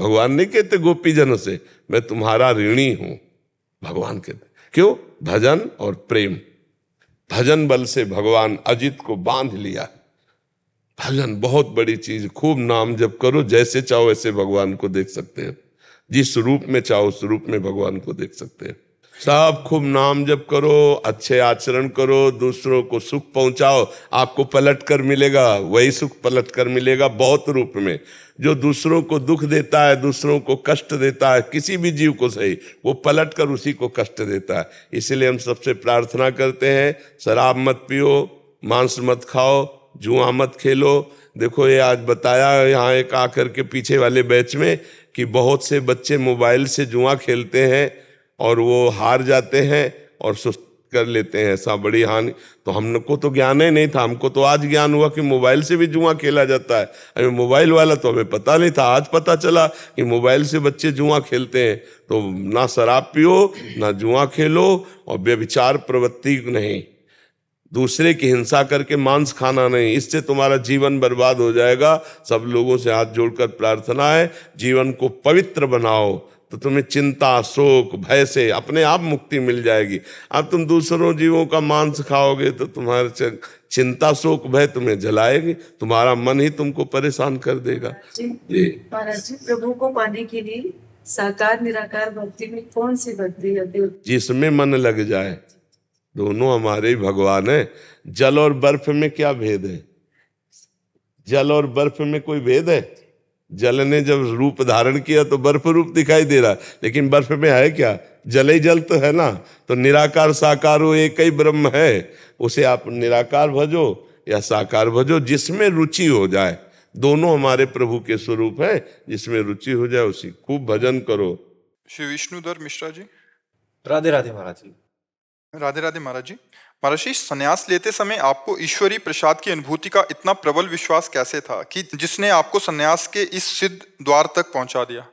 भगवान नहीं कहते गोपी जनों से मैं तुम्हारा ऋणी हूं, भगवान कहते क्यों? भजन और प्रेम। भजन बल से भगवान अजित को बांध लिया। भजन बहुत बड़ी चीज, खूब नाम जप करो, जैसे चाहो वैसे भगवान को देख सकते हैं, जिस रूप में चाहो उस रूप में भगवान को देख सकते हैं। सब खूब नाम जप करो, अच्छे आचरण करो, दूसरों को सुख पहुंचाओ, आपको पलट कर मिलेगा, वही सुख पलट कर मिलेगा बहुत रूप में। जो दूसरों को दुख देता है, दूसरों को कष्ट देता है, किसी भी जीव को सही, वो पलट कर उसी को कष्ट देता है। इसलिए हम सबसे प्रार्थना करते हैं, शराब मत पियो, मांस मत खाओ, जुआ मत खेलो। देखो ये आज बताया यहाँ एक आकर के पीछे वाले बैच में कि बहुत से बच्चे मोबाइल से जुआ खेलते हैं और वो हार जाते हैं और सुस्त कर लेते हैं, ऐसा बड़ी हानि। तो हमको तो ज्ञान ही नहीं था, हमको तो आज ज्ञान हुआ कि मोबाइल से भी जुआ खेला जाता है। अभी मोबाइल वाला तो हमें पता नहीं था, आज पता चला कि मोबाइल से बच्चे जुआ खेलते हैं। तो ना शराब पियो, ना जुआ खेलो, और व्यभिचार प्रवृत्ति नहीं, दूसरे की हिंसा करके मांस खाना नहीं, इससे तुम्हारा जीवन बर्बाद हो जाएगा। सब लोगों से हाथ जोड़कर प्रार्थना है, जीवन को पवित्र बनाओ तो तुम्हें चिंता, शोक, भय से अपने आप मुक्ति मिल जाएगी। अब तुम दूसरों जीवों का मांस खाओगे तो तुम्हारे चिंता, शोक, भय तुम्हें जलाएगी, तुम्हारा मन ही तुमको परेशान कर देगा। महाराज जी, प्रभु को पाने के लिए साकार निराकार भक्ति में कौन सी भक्ति है? जिसमें मन लग जाए, दोनों हमारे ही भगवान है। जल और बर्फ में क्या भेद है? जल और बर्फ में कोई भेद है? जल ने जब रूप धारण किया तो बर्फ रूप दिखाई दे रहा, लेकिन बर्फ में है क्या? जल ही जल तो है ना। तो निराकार साकार हो एक ही ब्रह्म है, उसे आप निराकार भजो या साकार भजो, जिसमें रुचि हो जाए। दोनों हमारे प्रभु के स्वरूप है, जिसमें रुचि हो जाए उसी खूब भजन करो। श्री विष्णुधर मिश्रा जी। राधे राधे महाराज जी। राधे राधे महाराज जी। महाराज जी, संन्यास लेते समय आपको ईश्वरीय प्रसाद की अनुभूति का इतना प्रबल विश्वास कैसे था कि जिसने आपको संन्यास के इस सिद्ध द्वार तक पहुंचा दिया?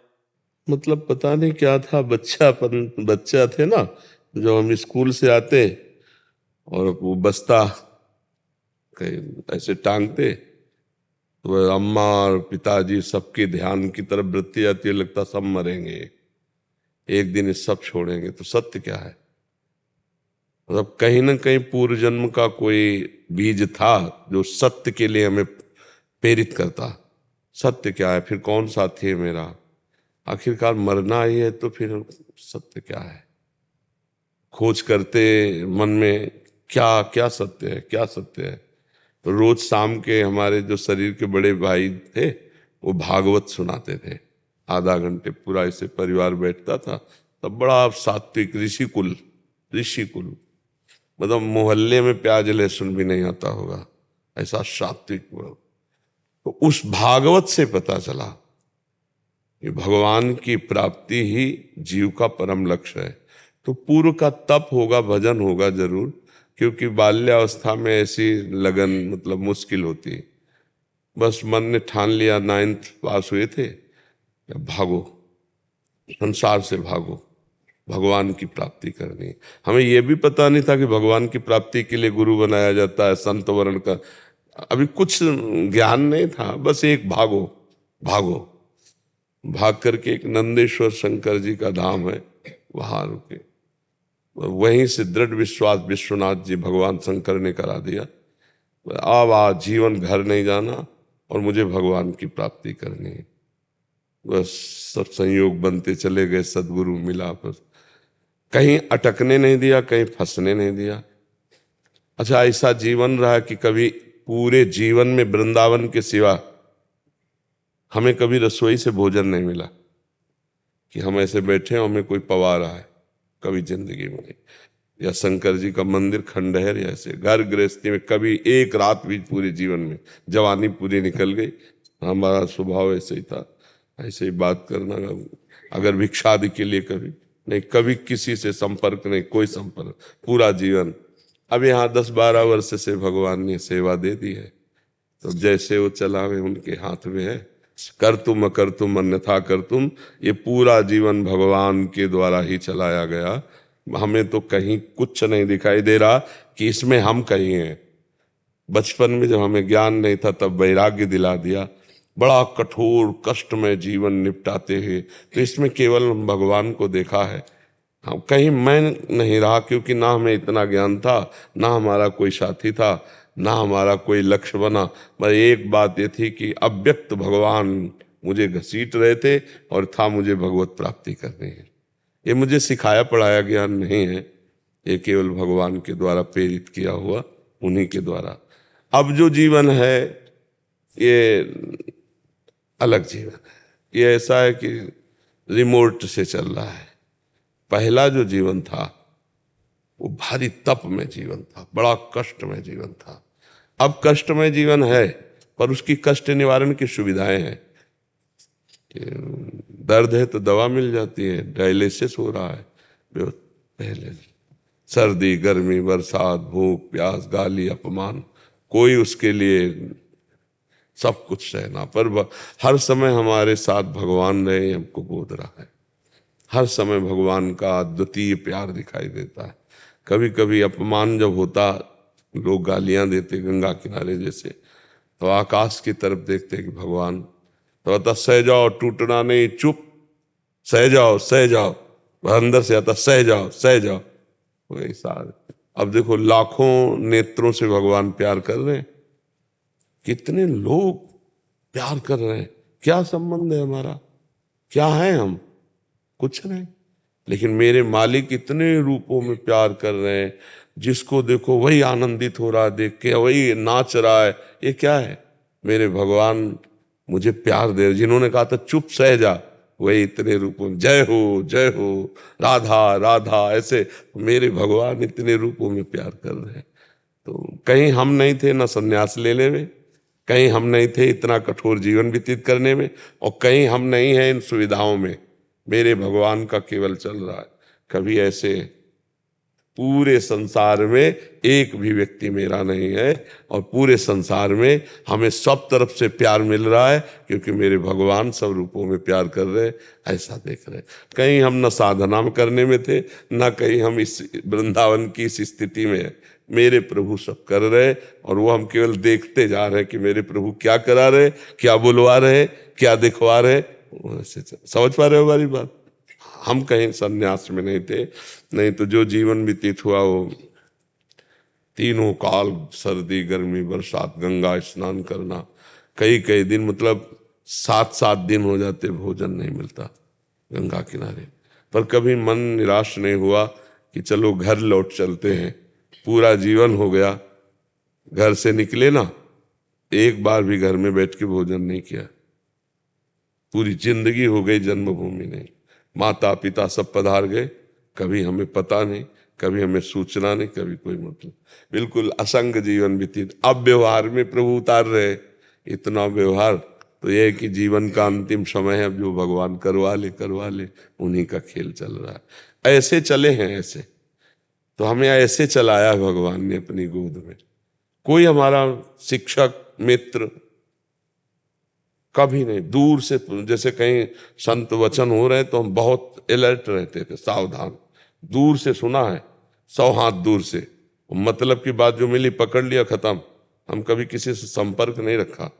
मतलब पता नहीं क्या था, बच्चा थे ना, जब हम स्कूल से आते और वो बस्ता ऐसे टांगते तो अम्मा और पिताजी सबके ध्यान की तरफ वृत्ति आती है, लगता सब मरेंगे एक दिन, इस सब छोड़ेंगे। तो सत्य क्या है? मतलब कहीं ना कहीं पूर्व जन्म का कोई बीज था जो सत्य के लिए हमें प्रेरित करता। सत्य क्या है? फिर कौन साथी है मेरा? आखिरकार मरना ही है, तो फिर सत्य क्या है? खोज करते मन में, क्या क्या सत्य है, क्या सत्य है। तो रोज शाम के हमारे जो शरीर के बड़े भाई थे वो भागवत सुनाते थे, आधा घंटे पूरा ऐसे परिवार बैठता था। तब बड़ा सात्विक ऋषिकुल, मतलब मोहल्ले में प्याज लहसुन भी नहीं आता होगा, ऐसा सात्विक। तो उस भागवत से पता चला कि भगवान की प्राप्ति ही जीव का परम लक्ष्य है। तो पूर्व का तप होगा, भजन होगा जरूर, क्योंकि बाल्यावस्था में ऐसी लगन मतलब मुश्किल होती। बस मन ने ठान लिया, 9th पास हुए थे, भागो, संसार से भागो, भगवान की प्राप्ति करनी। हमें यह भी पता नहीं था कि भगवान की प्राप्ति के लिए गुरु बनाया जाता है, संत वर्ण का अभी कुछ ज्ञान नहीं था। बस एक भागो, भाग करके एक नंदेश्वर शंकर जी का धाम है, वहां रुके। वहीं से दृढ़ विश्वास विश्वनाथ जी भगवान शंकर ने करा दिया, अब आज जीवन घर नहीं जाना और मुझे भगवान की प्राप्ति करनी है। बस सब संयोग बनते चले गए, सदगुरु मिला, बस कहीं अटकने नहीं दिया, कहीं फंसने नहीं दिया। अच्छा, ऐसा जीवन रहा कि कभी पूरे जीवन में वृंदावन के सिवा हमें कभी रसोई से भोजन नहीं मिला कि हम ऐसे बैठे हैं हमें कोई पवा रहा है, कभी जिंदगी में नहीं। या शंकर जी का मंदिर, खंडहर, या ऐसे घर गृहस्थी में कभी एक रात भी पूरे जीवन में। जवानी पूरी निकल गई, हमारा स्वभाव ऐसे ही था, ऐसे ही बात करना। अगर भिक्षा आदि के लिए कभी नहीं, कभी किसी से संपर्क नहीं, कोई संपर्क, पूरा जीवन। अब यहाँ 10-12 वर्ष से भगवान ने सेवा दे दी है, तो जैसे वो चलावे उनके हाथ में है। कर तुम अकर तुम अन्यथा कर तुम, ये पूरा जीवन भगवान के द्वारा ही चलाया गया। हमें तो कहीं कुछ नहीं दिखाई दे रहा कि इसमें हम कहीं हैं। बचपन में जब हमें ज्ञान नहीं था तब वैराग्य दिला दिया, बड़ा कठोर कष्टमय जीवन निपटाते हैं। तो इसमें केवल भगवान को देखा है। हाँ, कहीं मैं नहीं रहा, क्योंकि ना हमें इतना ज्ञान था, ना हमारा कोई साथी था, ना हमारा कोई लक्ष्य बना। पर एक बात ये थी कि अव्यक्त भगवान मुझे घसीट रहे थे और था मुझे भगवत प्राप्ति करनी है। ये मुझे सिखाया पढ़ाया ज्ञान नहीं है, ये केवल भगवान के द्वारा प्रेरित किया हुआ, उन्हीं के द्वारा। अब जो जीवन है ये अलग जीवन है। ये ऐसा है कि रिमोट से चल रहा है। पहला जो जीवन था वो भारी तप में जीवन था, बड़ा कष्ट में जीवन था। अब कष्ट में जीवन है, पर उसकी कष्ट निवारण की सुविधाएं हैं। दर्द है तो दवा मिल जाती है, डायलिसिस हो रहा है। पहले सर्दी गर्मी बरसात भूख प्यास गाली अपमान, कोई उसके लिए सब कुछ सहना, पर हर समय हमारे साथ भगवान रहे, हमको बोध रहा है। हर समय भगवान का अद्वितीय प्यार दिखाई देता है। कभी कभी अपमान जब होता, लोग गालियां देते गंगा किनारे जैसे, तो आकाश की तरफ देखते कि भगवान, तो आता सह जाओ, टूटना नहीं, चुप, सह जाओ सह जाओ। अंदर से आता सह जाओ सह जाओ। वही सारे अब देखो लाखों नेत्रों से भगवान प्यार कर रहे हैं, कितने लोग प्यार कर रहे हैं। क्या संबंध है हमारा, क्या है हम, कुछ नहीं। लेकिन मेरे मालिक इतने रूपों में प्यार कर रहे हैं, जिसको देखो वही आनंदित हो रहा है देख के, वही नाच रहा है। ये क्या है, मेरे भगवान मुझे प्यार दे। जिन्होंने कहा था चुप सह जा, वही इतने रूपों में जय हो राधा राधा, ऐसे मेरे भगवान इतने रूपों में प्यार कर रहे हैं। तो कहीं हम नहीं थे ना संन्यास लेने में, कहीं हम नहीं थे इतना कठोर जीवन व्यतीत करने में, और कहीं हम नहीं हैं इन सुविधाओं में। मेरे भगवान का केवल चल रहा है। कभी ऐसे पूरे संसार में एक भी व्यक्ति मेरा नहीं है, और पूरे संसार में हमें सब तरफ से प्यार मिल रहा है, क्योंकि मेरे भगवान सब रूपों में प्यार कर रहे हैं। ऐसा देख रहे हैं। कहीं हम न साधना करने में थे, न कहीं हम इस वृंदावन की इस स्थिति में है। मेरे प्रभु सब कर रहे, और वो हम केवल देखते जा रहे हैं कि मेरे प्रभु क्या करा रहे, क्या बुलवा रहे, क्या दिखवा रहे। समझ पा रहे हो हमारी बात। हम कहीं संन्यास में नहीं थे, नहीं तो जो जीवन व्यतीत हुआ वो तीनों काल, सर्दी गर्मी बरसात, गंगा स्नान करना, कई कई दिन, मतलब 7-7 दिन हो जाते, भोजन नहीं मिलता गंगा किनारे। पर कभी मन निराश नहीं हुआ कि चलो घर लौट चलते हैं। पूरा जीवन हो गया, घर से निकले ना, एक बार भी घर में बैठ के भोजन नहीं किया। पूरी जिंदगी हो गई जन्मभूमि नहीं, माता पिता सब पधार गए, कभी हमें पता नहीं, कभी हमें सूचना नहीं, कभी कोई मतलब, बिल्कुल असंग जीवन व्यतीत। अब व्यवहार में प्रभु उतार रहे, इतना व्यवहार। तो यह है कि जीवन का अंतिम समय है, अब जो भगवान करवा ले, उन्हीं का खेल चल रहा है। ऐसे चले हैं, ऐसे तो हमें ऐसे चलाया भगवान ने अपनी गोद में। कोई हमारा शिक्षक मित्र कभी नहीं, दूर से, जैसे कहीं संत वचन हो रहे तो हम बहुत अलर्ट रहते थे, सावधान। दूर से सुना है, 100 हाथ दूर से, मतलब की बात जो मिली पकड़ लिया, खत्म। हम कभी किसी से संपर्क नहीं रखा,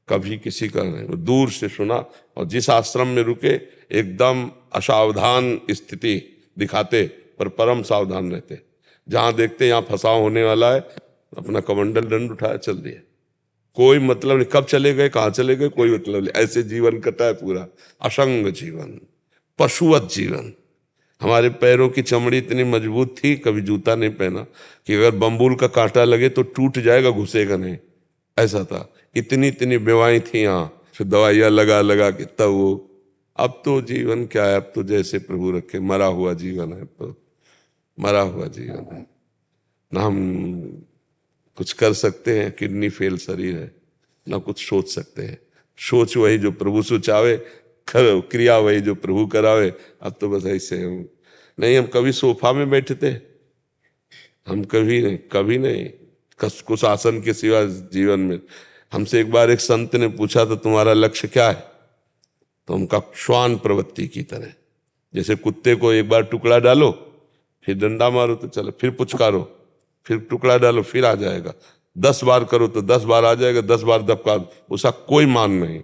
कभी किसी का नहीं, दूर से सुना। और जिस आश्रम में रुके एकदम असावधान स्थिति दिखाते, पर परम सावधान रहते। जहां देखते यहाँ फंसाव होने वाला है, अपना कमंडल दंड उठाया, चल दिया। कोई मतलब नहीं, कब चले गए कहाँ चले गए, कोई मतलब नहीं। ऐसे जीवन कटा है पूरा, असंग जीवन, पशुवत जीवन। हमारे पैरों की चमड़ी इतनी मजबूत थी, कभी जूता नहीं पहना कि अगर बम्बूल का कांटा लगे तो टूट जाएगा, घुसेगा नहीं, ऐसा था। इतनी इतनी बेवाएं थी यहाँ, फिर दवाइयाँ लगा लगा के तब वो। अब तो जीवन क्या है, अब तो जैसे प्रभु रखे, मरा हुआ जीवन है, तो मरा हुआ जीवन है ना। हम कुछ कर सकते हैं, किडनी फेल शरीर है, ना कुछ सोच सकते हैं। सोच वही जो प्रभु सोचावे, क्रिया वही जो प्रभु करावे। अब तो बस ऐसे नहीं, हम कभी सोफा में बैठे थे, हम कभी नहीं कुछ आसन के सिवा जीवन में। हमसे एक बार एक संत ने पूछा था, तुम्हारा लक्ष्य क्या है? तो हम कहा श्वान प्रवृत्ति की तरह, जैसे कुत्ते को एक बार टुकड़ा डालो, फिर डंडा मारो तो चलो, फिर पुचकारो, फिर टुकड़ा डालो, फिर आ जाएगा। 10 बार करो तो 10 बार आ जाएगा, 10 बार दबका, उसका कोई मान नहीं।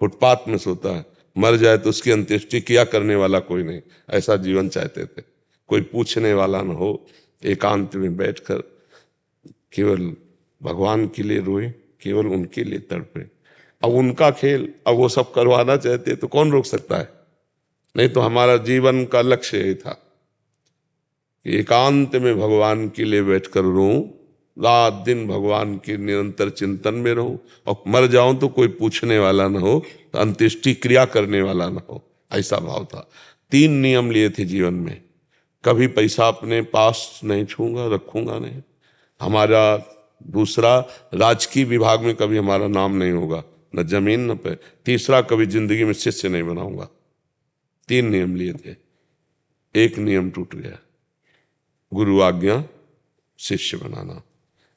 फुटपाथ में सोता है, मर जाए तो उसकी अंत्येष्टि किया करने वाला कोई नहीं। ऐसा जीवन चाहते थे, कोई पूछने वाला न हो, एकांत में बैठकर केवल भगवान के लिए रोए, केवल उनके लिए तड़पे। अब उनका खेल, अब वो सब करवाना चाहते तो कौन रोक सकता है? नहीं तो हमारा जीवन का लक्ष्य यही था कि एकांत में भगवान के लिए बैठकर रोऊं, रात दिन भगवान के निरंतर चिंतन में रहूं, और मर जाऊं तो कोई पूछने वाला ना हो, तो अंत्येष्टि क्रिया करने वाला ना हो। ऐसा भाव था। 3 नियम लिए थे जीवन में। कभी पैसा अपने पास नहीं छूंगा, रखूंगा नहीं। हमारा दूसरा, राजकीय विभाग में कभी हमारा नाम नहीं होगा, न जमीन न पे। तीसरा, कभी जिंदगी में शिष्य नहीं बनाऊंगा। 3 नियम लिए थे, एक नियम टूट गया, गुरु आज्ञा शिष्य बनाना।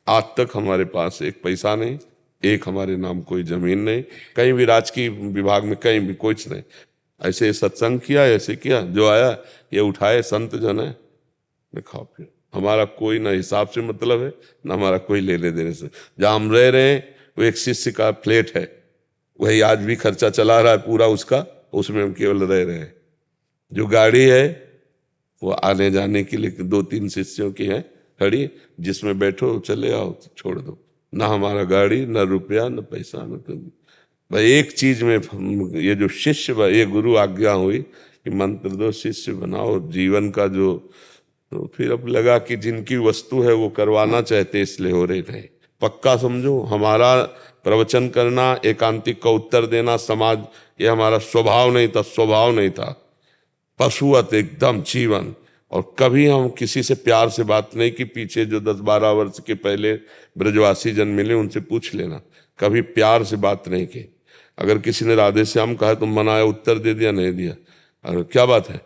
आज तक हमारे पास एक पैसा नहीं, एक हमारे नाम कोई जमीन नहीं, कहीं भी राजकीय विभाग में कहीं भी कुछ नहीं। ऐसे सत्संग किया, ऐसे किया, जो आया ये उठाए, संत जन है, खाओ फिर। हमारा कोई ना हिसाब से मतलब है, ना हमारा कोई लेने देने से। जहाँ हम रह रहे हैं वो एक शिष्य का फ्लैट है, वही आज भी खर्चा चला रहा है पूरा उसका, उसमें हम केवल रह रहे हैं। जो गाड़ी है वो आने जाने के लिए 2-3 शिष्यों की है खड़ी, जिसमें बैठो चले आओ, छोड़ दो। ना हमारा गाड़ी, ना रुपया, ना पैसा, ना कुछ। भाई एक चीज में ये जो शिष्य, ये गुरु आज्ञा हुई कि मंत्र दो, शिष्य बनाओ जीवन का जो। तो फिर अब लगा कि जिनकी वस्तु है वो करवाना चाहते, इसलिए हो रहे नहीं। पक्का समझो, हमारा प्रवचन करना, एकांतिक का उत्तर देना, समाज, ये हमारा स्वभाव नहीं था, स्वभाव नहीं था। पशुवत एकदम जीवन। और कभी हम किसी से प्यार से बात नहीं की। पीछे जो 10-12 वर्ष के पहले ब्रजवासी जन मिले, उनसे पूछ लेना, कभी प्यार से बात नहीं की। अगर किसी ने राधे श्याम कहा तो मनाया, उत्तर दे दिया, नहीं दिया, अरे क्या बात है,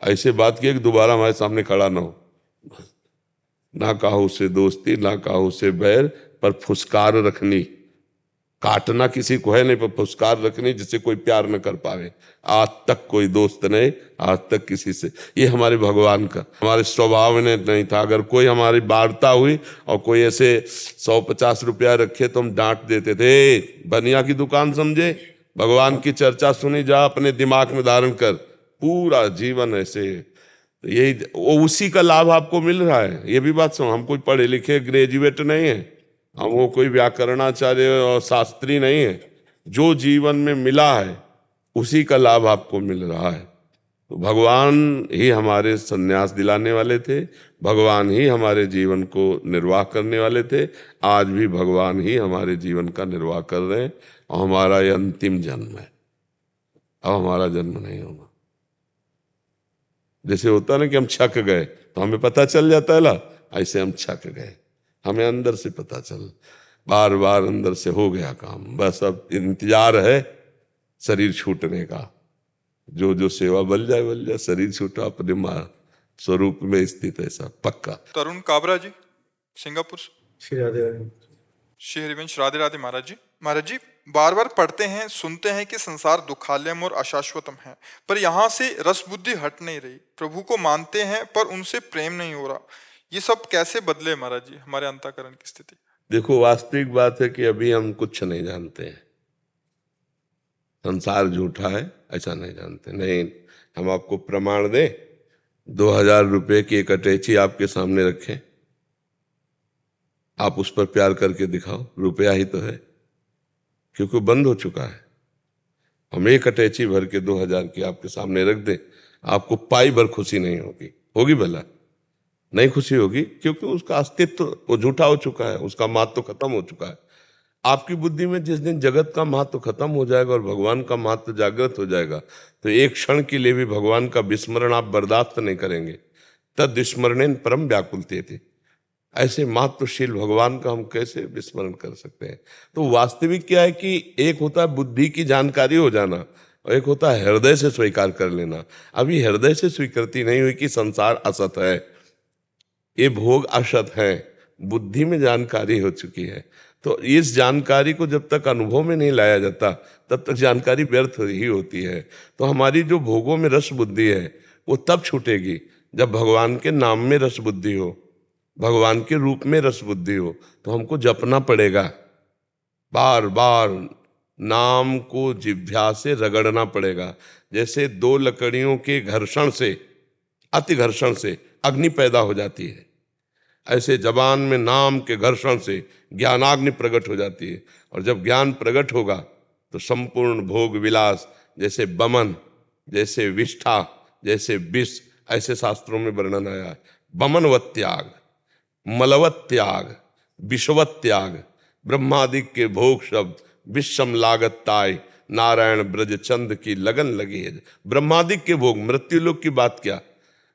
ऐसे बात की कि दोबारा हमारे सामने खड़ा ना हो। ना काहू से दोस्ती, ना काहू से बैर, पर फुसकार रखनी। काटना किसी को है नहीं, पर फुसकार रखनी, जिससे कोई प्यार न कर पावे। आज तक कोई दोस्त नहीं, आज तक किसी से। ये हमारे भगवान का, हमारे स्वभाव में नहीं था। अगर कोई हमारी वार्ता हुई और कोई ऐसे 100-50 रुपया रखे तो हम डांट देते थे, बनिया की दुकान समझे। भगवान की चर्चा सुनी, जा अपने दिमाग में धारण कर, पूरा जीवन ऐसे। तो यही उसी का लाभ आपको मिल रहा है। ये भी बात सुनो, हम कोई पढ़े लिखे ग्रेजुएट नहीं है, हम वो कोई व्याकरणाचार्य और शास्त्री नहीं है। जो जीवन में मिला है उसी का लाभ आपको मिल रहा है। तो भगवान ही हमारे संन्यास दिलाने वाले थे, भगवान ही हमारे जीवन को निर्वाह करने वाले थे। आज भी भगवान ही हमारे जीवन का निर्वाह कर रहे हैं। और हमारा ये अंतिम जन्म है, अब हमारा जन्म नहीं होगा। जैसे होता ना कि हम छक गए तो हमें पता चल जाता है ला, ऐसे हम छक गए, हमें अंदर से पता चल, बार बार अंदर से हो गया काम। बस अब इंतजार है शरीर छूटने का। जो जो सेवा बल जाए, शरीर छूटा, अपने माँ स्वरूप में स्थित, ऐसा पक्का। तरुण काबरा जी, सिंगापुर। श्री राधे राधे। श्री हरिवंश, राधे राधे महाराज जी। महाराज जी, बार बार पढ़ते हैं, सुनते हैं कि संसार दुखालयम और अशाश्वतम है, पर यहाँ से रस बुद्धि हट नहीं रही। प्रभु को मानते हैं पर उनसे प्रेम नहीं हो रहा। ये सब कैसे बदले महाराज जी हमारे अंतःकरण की स्थिति? देखो, वास्तविक बात है कि अभी हम कुछ नहीं जानते हैं। संसार झूठा है ऐसा नहीं जानते। नहीं, हम आपको प्रमाण दें, 2000 रुपए की एक अटैची आपके सामने रखें, आप उस पर प्यार करके दिखाओ, रुपया ही तो है, क्योंकि बंद हो चुका है। हम एक अटैची भर के 2000 की आपके सामने रख दें, आपको पाई भर खुशी नहीं होगी। होगी भला? नहीं खुशी होगी, क्योंकि उसका अस्तित्व वो झूठा हो चुका है, उसका महत्व खत्म हो चुका है। आपकी बुद्धि में जिस दिन जगत का महत्व खत्म हो जाएगा और भगवान का महत्व जागृत हो जाएगा, तो एक क्षण के लिए भी भगवान का विस्मरण आप बर्दाश्त नहीं करेंगे। तद विस्मरणेन परम व्याकुलते थे। ऐसे महत्वशील भगवान का हम कैसे विस्मरण कर सकते हैं? तो वास्तविक क्या है कि एक होता है बुद्धि की जानकारी हो जाना, और एक होता है हृदय से स्वीकार कर लेना। अभी हृदय से स्वीकृति नहीं हुई कि संसार असत है, ये भोग असत है, बुद्धि में जानकारी हो चुकी है। तो इस जानकारी को जब तक अनुभव में नहीं लाया जाता, तब तक जानकारी व्यर्थ ही होती है। तो हमारी जो भोगों में रस बुद्धि है वो तब छूटेगी जब भगवान के नाम में रस बुद्धि हो, भगवान के रूप में रस बुद्धि हो, तो हमको जपना पड़ेगा, बार बार नाम को जिह्वा से रगड़ना पड़ेगा। जैसे दो लकड़ियों के घर्षण से, अति घर्षण से अग्नि पैदा हो जाती है, ऐसे जबान में नाम के घर्षण से ज्ञानाग्नि प्रकट हो जाती है। और जब ज्ञान प्रकट होगा तो संपूर्ण भोग विलास, जैसे बमन, जैसे विष्ठा, जैसे विष, ऐसे शास्त्रों में वर्णन आया है। बमनवत त्याग, मलवत त्याग, विषवत त्याग, ब्रह्मादिक के भोग शब्द, विषम लागत ताय, नारायण ब्रज चंद की लगन लगी है। ब्रह्मादिक के भोग, मृत्यु लोक की बात क्या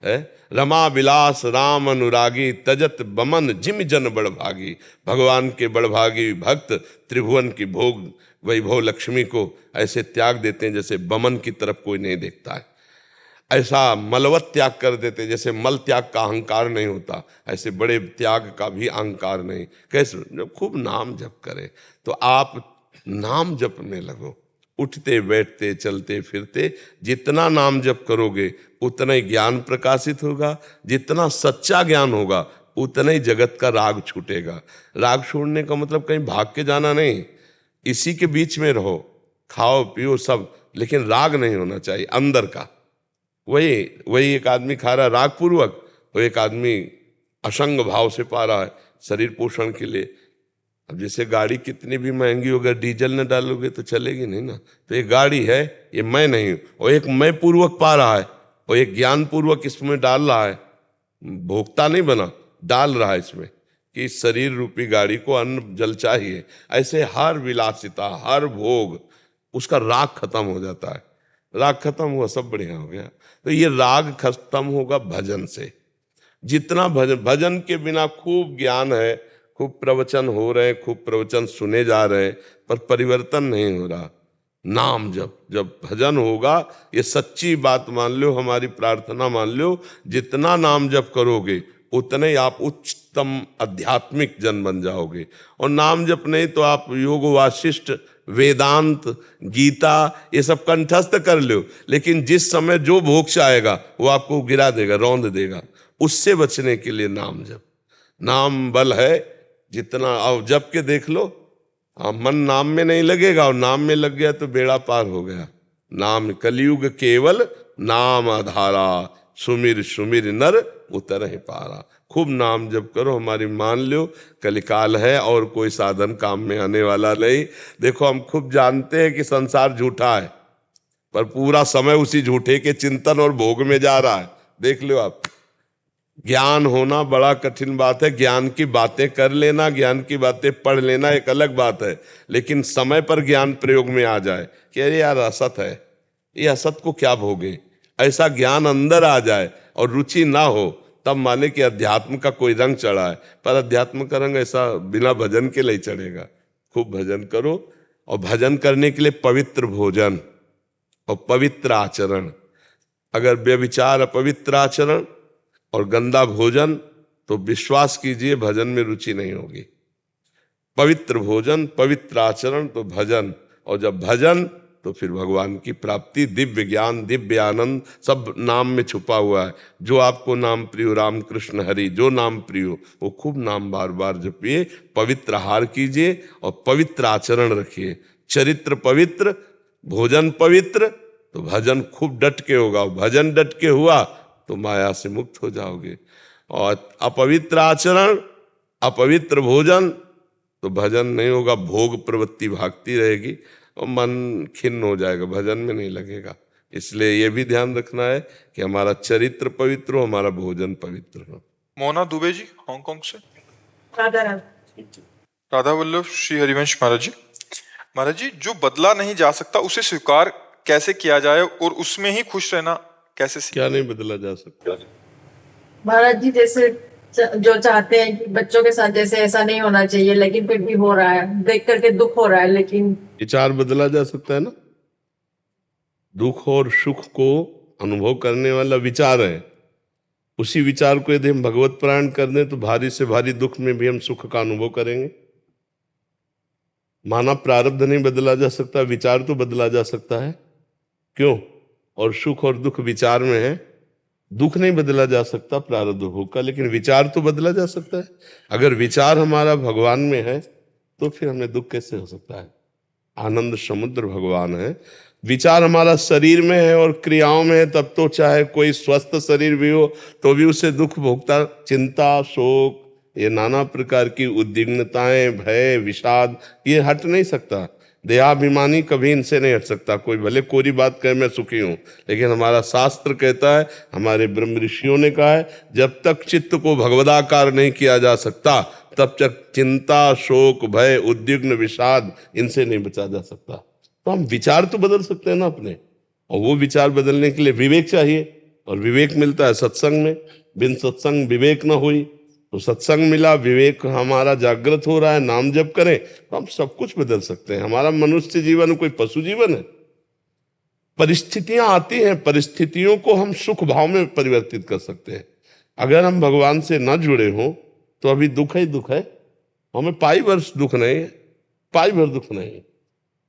है? रमा विलास राम अनुरागी, तजत बमन जिम जन बड़भागी। भगवान के बड़भागी भक्त त्रिभुवन की भोग वैभव लक्ष्मी को ऐसे त्याग देते हैं जैसे बमन की तरफ कोई नहीं देखता है। ऐसा मलवत त्याग कर देते, जैसे मल त्याग का अहंकार नहीं होता, ऐसे बड़े त्याग का भी अहंकार नहीं। कैसे? जब खूब नाम जप करे तो आप नाम जपने लगो, उठते बैठते चलते फिरते जितना नाम जप करोगे उतना ही ज्ञान प्रकाशित होगा, जितना सच्चा ज्ञान होगा उतना ही जगत का राग छूटेगा। राग छोड़ने का मतलब कहीं भाग के जाना नहीं, इसी के बीच में रहो, खाओ पियो सब, लेकिन राग नहीं होना चाहिए अंदर का। वही एक आदमी खा रहा है राग पूर्वक, वो एक आदमी असंग भाव से पा रहा है शरीर पोषण के लिए। अब जैसे गाड़ी कितनी भी महंगी हो, अगर डीजल न डालोगे तो चलेगी नहीं ना। तो ये गाड़ी है, ये मैं नहीं हूँ, और एक मैं पूर्वक पा रहा है और एक ज्ञान पूर्वक इसमें डाल रहा है, भोक्ता नहीं बना, डाल रहा है इसमें कि इस शरीर रूपी गाड़ी को अन्न जल चाहिए। ऐसे हर विलासिता, हर भोग, उसका राग खत्म हो जाता है। राग खत्म हुआ, सब बढ़िया हो गया। तो ये राग खत्म होगा भजन से। जितना भजन के बिना खूब ज्ञान है, खूब प्रवचन हो रहे हैं, खूब प्रवचन सुने जा रहे हैं, पर परिवर्तन नहीं हो रहा। नाम जब भजन होगा, ये सच्ची बात मान लो, हमारी प्रार्थना मान लो, जितना नाम जप करोगे उतने आप उच्चतम आध्यात्मिक जन बन जाओगे। और नाम जप नहीं तो आप योग वासिष्ठ, वेदांत, गीता ये सब कंठस्थ कर लो, लेकिन जिस समय जो भोग आएगा वो आपको गिरा देगा, रौंद देगा। उससे बचने के लिए नाम जप, नाम बल है। जितना अब जप के देख लो, मन नाम में नहीं लगेगा, और नाम में लग गया तो बेड़ा पार हो गया। नाम कलयुग केवल नाम आधारा, सुमिर सुमिर नर उतरहि पारा। खूब नाम जप करो। हमारी मान लो कलिकाल है और कोई साधन काम में आने वाला नहीं। देखो हम खूब जानते हैं कि संसार झूठा है, पर पूरा समय उसी झूठे के चिंतन और भोग में जा रहा है। देख लो आप, ज्ञान होना बड़ा कठिन बात है। ज्ञान की बातें कर लेना, ज्ञान की बातें पढ़ लेना एक अलग बात है, लेकिन समय पर ज्ञान प्रयोग में आ जाए कि अरे यार असत है, ये असत को क्या भोगे, ऐसा ज्ञान अंदर आ जाए और रुचि ना हो, तब माने कि अध्यात्म का कोई रंग चढ़ा है। पर अध्यात्म का रंग ऐसा बिना भजन के नहीं चढ़ेगा। खूब भजन करो, और भजन करने के लिए पवित्र भोजन और पवित्र आचरण। अगर व्यभिचार, अपवित्र आचरण और गंदा भोजन, तो विश्वास कीजिए भजन में रुचि नहीं होगी। पवित्र भोजन, पवित्र आचरण तो भजन, और जब भजन तो फिर भगवान की प्राप्ति, दिव्य ज्ञान, दिव्य आनंद सब नाम में छुपा हुआ है। जो आपको नाम प्रिय, राम कृष्ण हरि, जो नाम प्रिय वो खूब नाम बार बार जपिए, पवित्र आहार कीजिए और पवित्र आचरण रखिए। चरित्र पवित्र, भोजन पवित्र, तो भजन खूब डट के होगा। भजन डट के हुआ तो माया से मुक्त हो जाओगे। और अपवित्र आचरण, अपवित्र भोजन, तो भजन नहीं होगा, भोग प्रवृत्ति भागती रहेगी और मन खिन्न हो जाएगा, भजन में नहीं लगेगा। इसलिए ये भी ध्यान रखना है कि हमारा चरित्र पवित्र हो, हमारा भोजन पवित्र हो। मोना दुबे जी हांगकांग से। राधा राधा। राधा वल्लभ श्री हरिवंश महाराज जी। महाराज जी, जो बदला नहीं जा सकता उसे स्वीकार कैसे किया जाए और उसमें ही खुश रहना कैसे सीखें? क्या नहीं बदला जा सकता? महाराज जी, जैसे जो चाहते हैं कि बच्चों के साथ जैसे ऐसा नहीं होना चाहिए, लेकिन फिर भी हो रहा है, देख करके दुख हो रहा है, लेकिन विचार बदला जा सकता है ना। दुख और सुख को अनुभव करने वाला विचार है। उसी विचार को यदि हम भगवत प्राण कर दें तो भारी से भारी दुख में भी हम सुख का अनुभव करेंगे। माना प्रारब्ध नहीं बदला जा सकता, विचार तो बदला जा सकता है। क्यों? और सुख और दुख विचार में है। दुख नहीं बदला जा सकता प्रारब्ध भोग का, लेकिन विचार तो बदला जा सकता है। अगर विचार हमारा भगवान में है तो फिर हमें दुख कैसे हो सकता है? आनंद समुद्र भगवान है। विचार हमारा शरीर में है और क्रियाओं में है, तब तो चाहे कोई स्वस्थ शरीर भी हो तो भी उसे दुख भोगता, चिंता, शोक, ये नाना प्रकार की उद्विग्नताएं, भय, विषाद, ये हट नहीं सकता। देहाभिमानी कभी इनसे नहीं हट सकता। कोई भले कोरी बात कहे मैं सुखी हूं, लेकिन हमारा शास्त्र कहता है, हमारे ब्रह्म ऋषियों ने कहा है, जब तक चित्त को भगवदाकार नहीं किया जा सकता तब तक चिंता, शोक, भय, उद्विग्न, विषाद इनसे नहीं बचा जा सकता। तो हम विचार तो बदल सकते हैं ना अपने, और वो विचार बदलने के लिए विवेक चाहिए, और विवेक मिलता है सत्संग में। बिन सत्संग विवेक न हुई, तो सत्संग मिला, विवेक हमारा जागृत हो रहा है, नाम जप करें तो हम सब कुछ बदल सकते हैं। हमारा मनुष्य जीवन कोई पशु जीवन है? परिस्थितियां आती हैं, परिस्थितियों को हम सुख भाव में परिवर्तित कर सकते हैं। अगर हम भगवान से न जुड़े हों तो अभी दुख ही दुख है, हमें पाई वर्ष दुख नहीं है, पाई भर दुख नहीं है,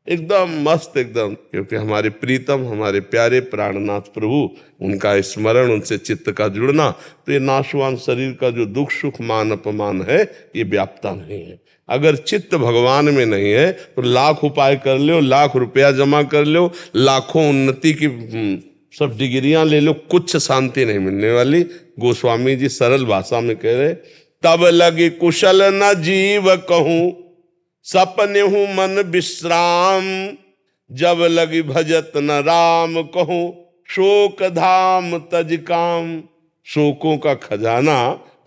एकदम मस्त एकदम, क्योंकि हमारे प्रीतम, हमारे प्यारे प्राणनाथ प्रभु, उनका स्मरण, उनसे चित्त का जुड़ना, तो ये नाशवान शरीर का जो दुख सुख मान अपमान है ये व्याप्ता नहीं है। अगर चित्त भगवान में नहीं है तो लाख उपाय कर लो, लाख रुपया जमा कर लो, लाखों उन्नति की सब डिग्रियां ले लो, कुछ शांति नहीं मिलने वाली। गोस्वामी जी सरल भाषा में कह रहे, तब लगी कुशल न जीव कहूं, सपने हूं मन विश्राम, जब लगी भजत न राम कहूं, शोक धाम तज काम। शोकों का खजाना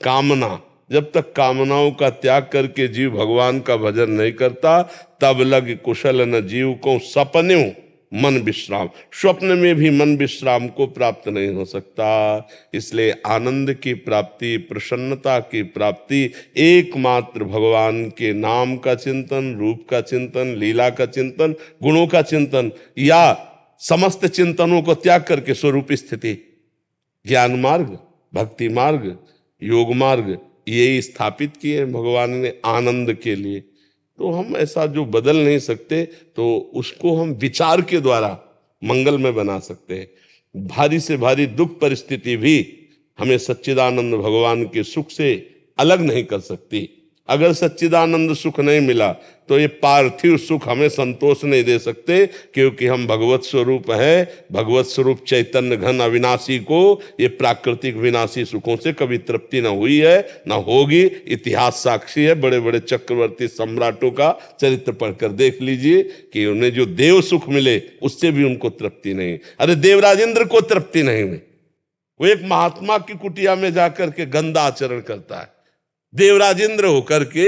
कामना, जब तक कामनाओं का त्याग करके जीव भगवान का भजन नहीं करता, तब लगी कुशल न जीव को, सपने हूं मन विश्राम। स्वप्न में भी मन विश्राम को प्राप्त नहीं हो सकता। इसलिए आनंद की प्राप्ति, प्रसन्नता की प्राप्ति एकमात्र भगवान के नाम का चिंतन, रूप का चिंतन, लीला का चिंतन, गुणों का चिंतन, या समस्त चिंतनों को त्याग करके स्वरूप स्थिति, ज्ञान मार्ग, भक्ति मार्ग, योग मार्ग, ये स्थापित किए भगवान ने आनंद के लिए। तो हम ऐसा जो बदल नहीं सकते तो उसको हम विचार के द्वारा मंगल में बना सकते हैं। भारी से भारी दुख परिस्थिति भी हमें सच्चिदानंद भगवान के सुख से अलग नहीं कर सकती। अगर सच्चिदानंद सुख नहीं मिला तो ये पार्थिव सुख हमें संतोष नहीं दे सकते, क्योंकि हम भगवत स्वरूप हैं। भगवत स्वरूप चैतन्य घन अविनाशी को ये प्राकृतिक विनाशी सुखों से कभी तृप्ति न हुई है, न होगी। इतिहास साक्षी है। बड़े बड़े चक्रवर्ती सम्राटों का चरित्र पढ़कर देख लीजिए कि उन्हें जो देव सुख मिले उससे भी उनको तृप्ति नहीं। अरे देवराजेंद्र को तृप्ति नहीं हुई, वो एक महात्मा की कुटिया में जाकर के गंदा आचरण करता है। देवराजेंद्र होकर के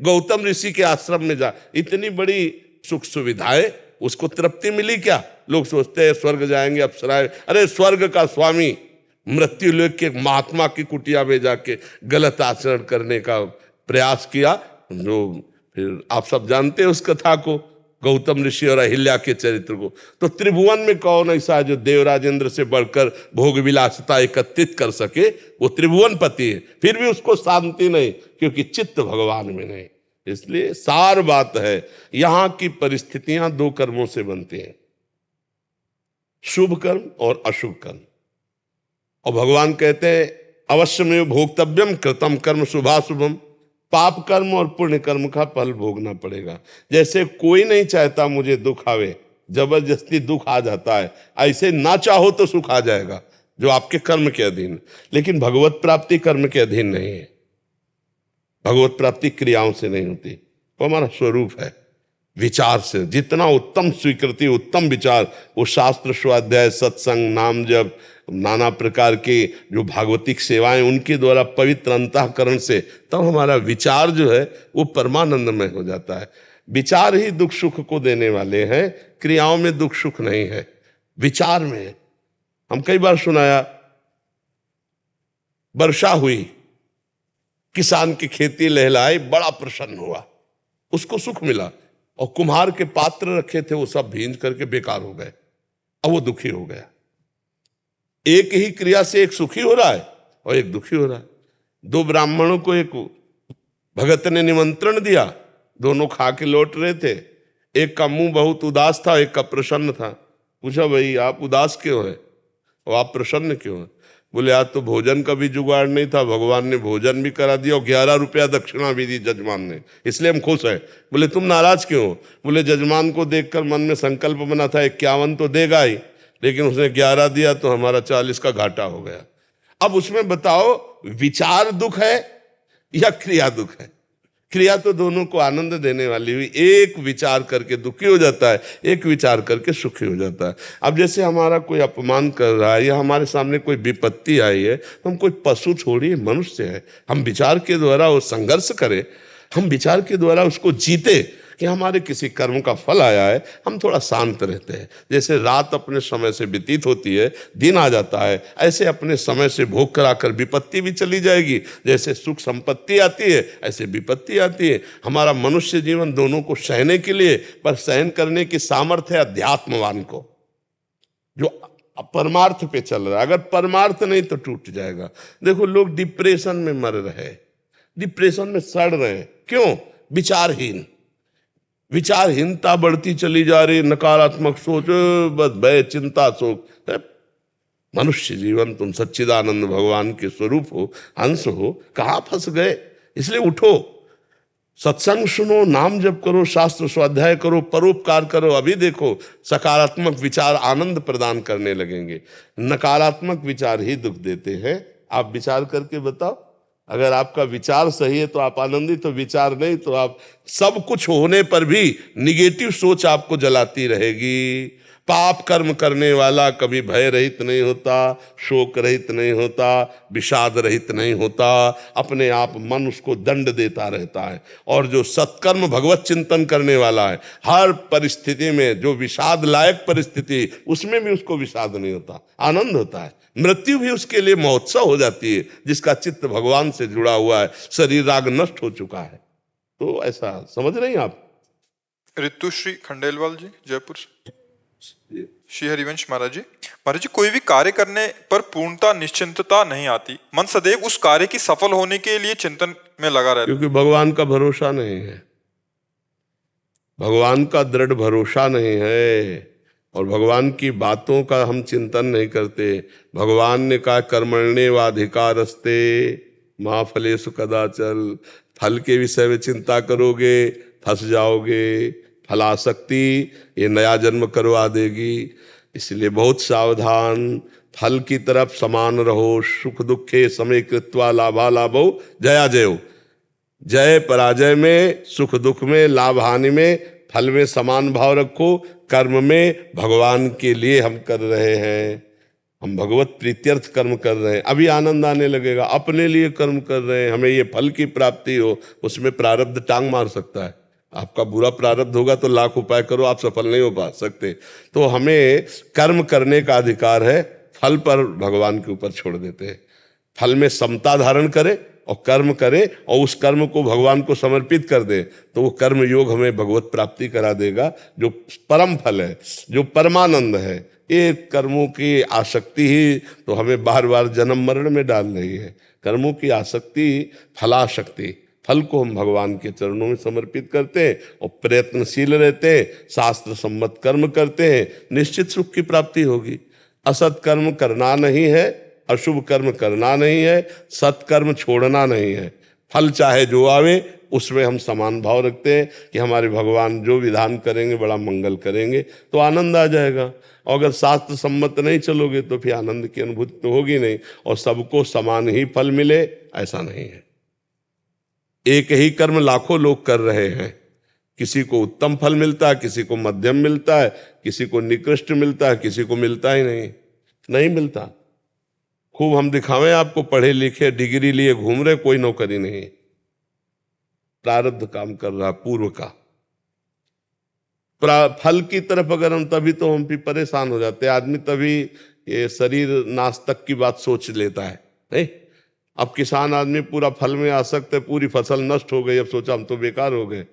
गौतम ऋषि के आश्रम में जा, इतनी बड़ी सुख सुविधाएं, उसको तृप्ति मिली क्या? लोग सोचते हैं स्वर्ग जाएंगे, अप्सराएं। अरे स्वर्ग का स्वामी मृत्यु लोक के महात्मा की कुटिया में जाके गलत आचरण करने का प्रयास किया। जो फिर आप सब जानते हैं उस कथा को, गौतम ऋषि और अहिल्या के चरित्र को। तो त्रिभुवन में कौन ऐसा है जो देवराजेंद्र से बढ़कर भोग विलासिता एकत्रित कर सके? वो त्रिभुवन पति है, फिर भी उसको शांति नहीं, क्योंकि चित्त भगवान में नहीं। इसलिए सार बात है, यहां की परिस्थितियां दो कर्मों से बनती हैं, शुभ कर्म और अशुभ कर्म। और भगवान कहते हैं अवश्यमेव भोक्तव्यम कृतम कर्म शुभाशुभम, पाप कर्म और पुण्य कर्म का फल भोगना पड़ेगा। जैसे कोई नहीं चाहता मुझे दुख आवे, जबरदस्ती दुख आ जाता है, ऐसे ना चाहो तो सुख आ जाएगा जो आपके कर्म के अधीन। लेकिन भगवत प्राप्ति कर्म के अधीन नहीं है। भगवत प्राप्ति क्रियाओं से नहीं होती, वो हमारा स्वरूप है, विचार से। जितना उत्तम स्वीकृति, उत्तम विचार, वो शास्त्र स्वाध्याय, सत्संग, नाम जप, नाना प्रकार के जो भागवतिक सेवाएं, उनके द्वारा पवित्र अंतःकरण से तब हमारा विचार जो है वो परमानंदमय हो जाता है। विचार ही दुख सुख को देने वाले हैं, क्रियाओं में दुख सुख नहीं है, विचार में है। हम कई बार सुनाया, वर्षा हुई, किसान की खेती लहलाई, बड़ा प्रसन्न हुआ, उसको सुख मिला। और कुम्हार के पात्र रखे थे वो सब भींज करके बेकार हो गए, अब वो दुखी हो गया। एक ही क्रिया से एक सुखी हो रहा है और एक दुखी हो रहा है। दो ब्राह्मणों को एक भगत ने निमंत्रण दिया, दोनों खा के लौट रहे थे। एक का मुंह बहुत उदास था, एक का प्रसन्न था। पूछा भाई आप उदास क्यों है और आप प्रसन्न क्यों है? बोले आज तो भोजन का भी जुगाड़ नहीं था, भगवान ने भोजन भी करा दिया और 11 रुपया दक्षिणा भी दी जजमान ने, इसलिए हम खुश हैं। बोले तुम नाराज क्यों हो? बोले जजमान को देखकर मन में संकल्प बना था 51 तो देगा ही, लेकिन उसने 11 दिया तो हमारा 40 का घाटा हो गया। अब उसमें बताओ विचार दुख है या क्रिया दुख है? क्रिया तो दोनों को आनंद देने वाली हुई, एक विचार करके दुखी हो जाता है, एक विचार करके सुखी हो जाता है। अब जैसे हमारा कोई अपमान कर रहा है या हमारे सामने कोई विपत्ति आई है, तो हम कोई पशु थोड़ी मनुष्य है। हम विचार के द्वारा वो संघर्ष करें, हम विचार के द्वारा उसको जीते कि हमारे किसी कर्म का फल आया है, हम थोड़ा शांत रहते हैं। जैसे रात अपने समय से व्यतीत होती है, दिन आ जाता है, ऐसे अपने समय से भोग कराकर विपत्ति भी चली जाएगी। जैसे सुख संपत्ति आती है, ऐसे विपत्ति आती है। हमारा मनुष्य जीवन दोनों को सहने के लिए, पर सहन करने की सामर्थ्य है अध्यात्मवान को, जो परमार्थ पे चल रहा है। अगर परमार्थ नहीं तो टूट जाएगा। देखो लोग डिप्रेशन में मर रहे, डिप्रेशन में सड़ रहे हैं, क्यों? विचारहीन, विचारहीनता बढ़ती चली जा रही, नकारात्मक सोच, बस भय चिंता शोक। मनुष्य जीवन, तुम सच्चिदानंद भगवान के स्वरूप हो, अंश हो, कहाँ फंस गए? इसलिए उठो, सत्संग सुनो, नाम जप करो, शास्त्र स्वाध्याय करो, परोपकार करो। अभी देखो सकारात्मक विचार आनंद प्रदान करने लगेंगे, नकारात्मक विचार ही दुख देते हैं। आप विचार करके बताओ, अगर आपका विचार सही है तो आप आनंदित हो, विचार नहीं तो आप सब कुछ होने पर भी निगेटिव सोच आपको जलाती रहेगी। पाप कर्म करने वाला कभी भय रहित नहीं होता, शोक रहित नहीं होता, विषाद रहित नहीं होता, अपने आप मन उसको दंड देता रहता है। और जो सत्कर्म भगवत चिंतन करने वाला है, हर परिस्थिति में जो विषाद लायक परिस्थिति, उसमें भी उसको विषाद नहीं होता, आनंद होता है। मृत्यु भी उसके लिए महोत्सव हो जाती है, जिसका चित्त भगवान से जुड़ा हुआ है, शरीर राग नष्ट हो चुका है। तो ऐसा समझ रहे हैं आप? ऋतुश्री खंडेलवाल जी, जयपुर से। श्री हरिवंश महाराज जी, कोई भी कार्य करने पर पूर्णता निश्चिंतता नहीं आती, मन सदैव उस कार्य की सफल होने के लिए चिंतन में लगा रहता है। क्योंकि भगवान का भरोसा नहीं है, भगवान का दृढ़ भरोसा नहीं है, और भगवान की बातों का हम चिंतन नहीं करते। भगवान ने कहा कर्मण्येवाधिकारस्ते मा फलेषु कदाचन, फल के विषय में चिंता करोगे फंस जाओगे, फलासक्ति ये नया जन्म करवा देगी। इसलिए बहुत सावधान, फल की तरफ समान रहो। सुख दुखे समय कृत्वा लाभा लाभो जया जयो, जय पराजय में, सुख दुख में, लाभ हानि में, फल में समान भाव रखो। कर्म में भगवान के लिए हम कर रहे हैं, हम भगवत प्रीत्यर्थ कर्म कर रहे हैं, अभी आनंद आने लगेगा। अपने लिए कर्म कर रहे हैं, हमें ये फल की प्राप्ति हो, उसमें प्रारब्ध टांग मार सकता है। आपका बुरा प्रारब्ध होगा तो लाख उपाय करो, आप सफल नहीं हो पा सकते। तो हमें कर्म करने का अधिकार है, फल पर भगवान के ऊपर छोड़ देते हैं। फल में समता धारण करें और कर्म करें, और उस कर्म को भगवान को समर्पित कर दें, तो वो कर्म योग हमें भगवत प्राप्ति करा देगा, जो परम फल है, जो परमानंद है। ये कर्मों की आसक्ति ही तो हमें बार बार जन्म मरण में डाल रही है। कर्मों की आसक्ति फलाशक्ति, फल को हम भगवान के चरणों में समर्पित करते हैं और प्रयत्नशील रहते हैं, शास्त्र सम्मत कर्म करते हैं, निश्चित सुख की प्राप्ति होगी। असत कर्म करना नहीं है, अशुभ कर्म करना नहीं है, सत्कर्म छोड़ना नहीं है। फल चाहे जो आवे उसमें हम समान भाव रखते हैं कि हमारे भगवान जो विधान करेंगे बड़ा मंगल करेंगे, तो आनंद आ जाएगा। और अगर शास्त्र सम्मत नहीं चलोगे तो फिर आनंद की अनुभूति तो होगी नहीं, और सबको समान ही फल मिले ऐसा नहीं है। एक ही कर्म लाखों लोग कर रहे हैं, किसी को उत्तम फल मिलता है, किसी को मध्यम मिलता है, किसी को निकृष्ट मिलता है, किसी को मिलता ही नहीं मिलता। खूब हम दिखावें आपको, पढ़े लिखे डिग्री लिए घूम रहे, कोई नौकरी नहीं, प्रारब्ध काम कर रहा पूर्व का। फल की तरफ अगर हम, तभी तो हम भी परेशान हो जाते हैं। आदमी तभी ये शरीर नाश तक की बात सोच लेता है, नहीं? अब किसान आदमी पूरा फल में आसक्त है, पूरी फसल नष्ट हो गई, अब सोचा हम तो बेकार हो गए।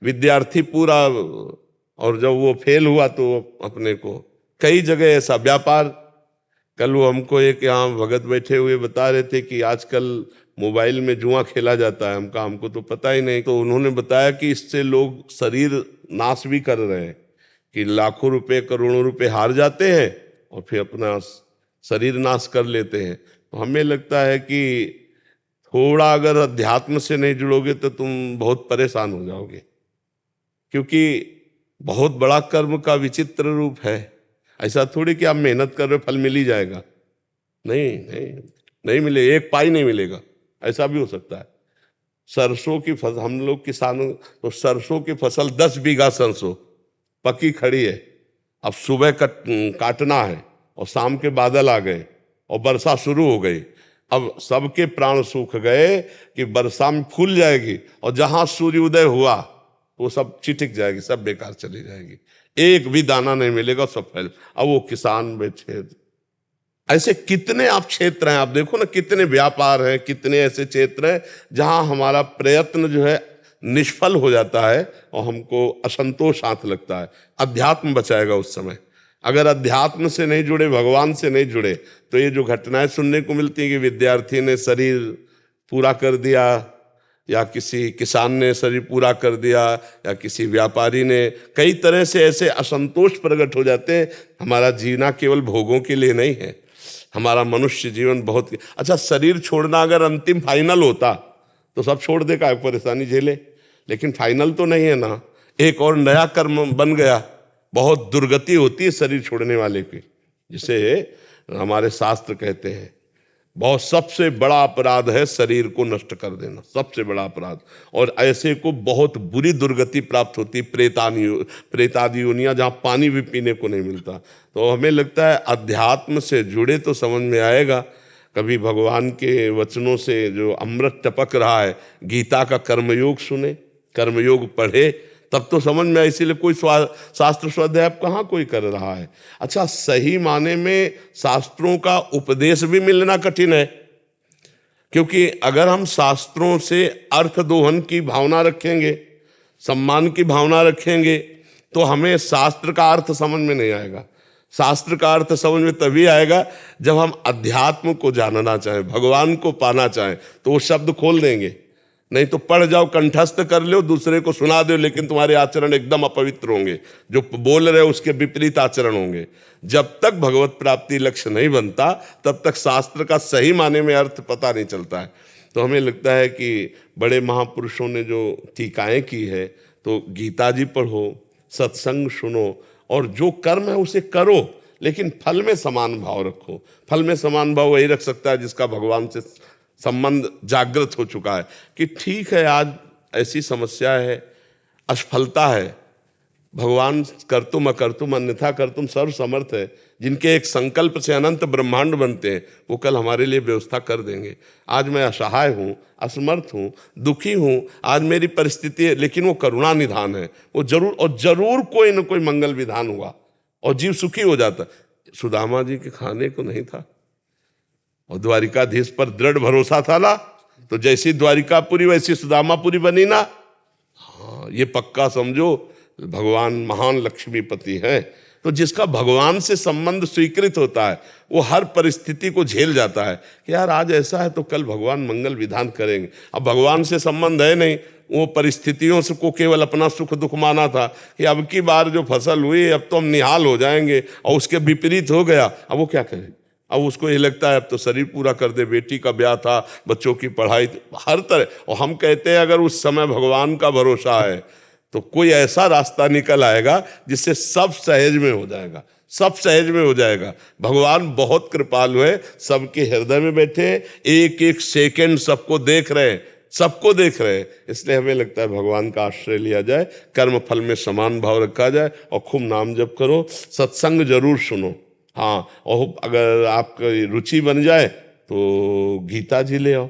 विद्यार्थी पूरा, और जब वो फेल हुआ तो अपने को कई जगह ऐसा व्यापार। कल वो हमको एक यहाँ भगत बैठे हुए बता रहे थे कि आजकल मोबाइल में जुआ खेला जाता है। हमको तो पता ही नहीं। तो उन्होंने बताया कि इससे लोग शरीर नाश भी कर रहे हैं, कि लाखों रुपए करोड़ों रुपए हार जाते हैं और फिर अपना शरीर नाश कर लेते हैं। तो हमें लगता है कि थोड़ा अगर अध्यात्म से नहीं जुड़ोगे तो तुम बहुत परेशान हो जाओगे, क्योंकि बहुत बड़ा कर्म का विचित्र रूप है। ऐसा थोड़ी कि आप मेहनत कर रहे हो फल मिल ही जाएगा, नहीं नहीं नहीं मिले, एक पाई नहीं मिलेगा, ऐसा भी हो सकता है। सरसों की फसल, हम लोग किसानों, तो सरसों की फसल 10 बीघा सरसों पकी खड़ी है, अब सुबह काटना है और शाम के बादल आ गए और वर्षा शुरू हो गई। अब सबके प्राण सूख गए कि वर्षा में फूल जाएगी और जहां सूर्योदय हुआ वो सब चिटिक जाएगी, सब बेकार चली जाएगी, एक भी दाना नहीं मिलेगा, सब फैल। अब वो किसान बैठे, ऐसे कितने आप क्षेत्र हैं, आप देखो ना कितने व्यापार हैं, कितने ऐसे क्षेत्र हैं जहां हमारा प्रयत्न जो है निष्फल हो जाता है और हमको असंतोष हाथ लगता है। अध्यात्म बचाएगा उस समय। अगर अध्यात्म से नहीं जुड़े, भगवान से नहीं जुड़े, तो ये जो घटनाएं सुनने को मिलती हैं कि विद्यार्थी ने शरीर पूरा कर दिया, या किसी किसान ने शरीर पूरा कर दिया, या किसी व्यापारी ने, कई तरह से ऐसे असंतोष प्रकट हो जाते हैं। हमारा जीना केवल भोगों के लिए नहीं है, हमारा मनुष्य जीवन बहुत। अच्छा, शरीर छोड़ना अगर अंतिम फाइनल होता तो सब छोड़ दे, का परेशानी झेले, लेकिन फाइनल तो नहीं है ना, एक और नया कर्म बन गया। बहुत दुर्गति होती है शरीर छोड़ने वाले की, जिसे हमारे शास्त्र कहते हैं बहुत सबसे बड़ा अपराध है शरीर को नष्ट कर देना, सबसे बड़ा अपराध। और ऐसे को बहुत बुरी दुर्गति प्राप्त होती, प्रेतादि योनियां, जहाँ पानी भी पीने को नहीं मिलता। तो हमें लगता है अध्यात्म से जुड़े तो समझ में आएगा। कभी भगवान के वचनों से जो अमृत टपक रहा है, गीता का कर्मयोग सुने, कर्मयोग पढ़े, तब तो समझ में। इसीलिए कोई शास्त्र स्वाध्याय कहाँ कोई कर रहा है। अच्छा, सही माने में शास्त्रों का उपदेश भी मिलना कठिन है, क्योंकि अगर हम शास्त्रों से अर्थ दोहन की भावना रखेंगे, सम्मान की भावना रखेंगे, तो हमें शास्त्र का अर्थ समझ में नहीं आएगा। शास्त्र का अर्थ समझ में तभी आएगा जब हम अध्यात्म को जानना चाहें, भगवान को पाना चाहें, तो वो शब्द खोल देंगे। नहीं तो पढ़ जाओ, कंठस्थ कर लो, दूसरे को सुना दो, लेकिन तुम्हारे आचरण एकदम अपवित्र होंगे, जो बोल रहे हो उसके विपरीत आचरण होंगे। जब तक भगवत प्राप्ति लक्ष्य नहीं बनता, तब तक शास्त्र का सही माने में अर्थ पता नहीं चलता है। तो हमें लगता है कि बड़े महापुरुषों ने जो टीकाएं की है, तो गीता जी पढ़ो, सत्संग सुनो, और जो कर्म है उसे करो, लेकिन फल में समान भाव रखो। फल में समान भाव वही रख सकता है जिसका भगवान से संबंध जागृत हो चुका है, कि ठीक है आज ऐसी समस्या है, असफलता है, भगवान कर्तुम अकर्तुम अन्यथा कर्तुम सर्व समर्थ है। जिनके एक संकल्प से अनंत ब्रह्मांड बनते हैं, वो कल हमारे लिए व्यवस्था कर देंगे। आज मैं असहाय हूँ, असमर्थ हूँ, दुखी हूँ, आज मेरी परिस्थिति है, लेकिन वो करुणा निधान है, वो जरूर और जरूर कोई न कोई मंगल विधान हुआ और जीव सुखी हो जाता। सुदामा जी के खाने को नहीं था और द्वारिकाधीश पर दृढ़ भरोसा था ना, तो जैसी द्वारिकापुरी वैसी सुदामापुरी बनी ना। हाँ, ये पक्का समझो, भगवान महान लक्ष्मीपति है। तो जिसका भगवान से संबंध स्वीकृत होता है, वो हर परिस्थिति को झेल जाता है कि यार आज ऐसा है तो कल भगवान मंगल विधान करेंगे। अब भगवान से संबंध है नहीं, वो परिस्थितियों से को केवल अपना सुख दुख माना था कि अब की बार जो फसल हुई अब तो हम निहाल हो जाएंगे, और उसके विपरीत हो गया। अब वो क्या करे, अब उसको ये लगता है अब तो शरीर पूरा कर दे, बेटी का ब्याह था, बच्चों की पढ़ाई, हर तरह। और हम कहते हैं अगर उस समय भगवान का भरोसा है तो कोई ऐसा रास्ता निकल आएगा जिससे सब सहज में हो जाएगा, सब सहज में हो जाएगा। भगवान बहुत कृपालु है, सबके हृदय में बैठे, एक एक सेकंड सबको देख रहे हैं, सबको देख रहे हैं। इसलिए हमें लगता है भगवान का आश्रय लिया जाए, कर्म फल में समान भाव रखा जाए, और खूब नाम जप करो, सत्संग जरूर सुनो। हाँ, और अगर आपकी रुचि बन जाए तो गीता जी ले आओ।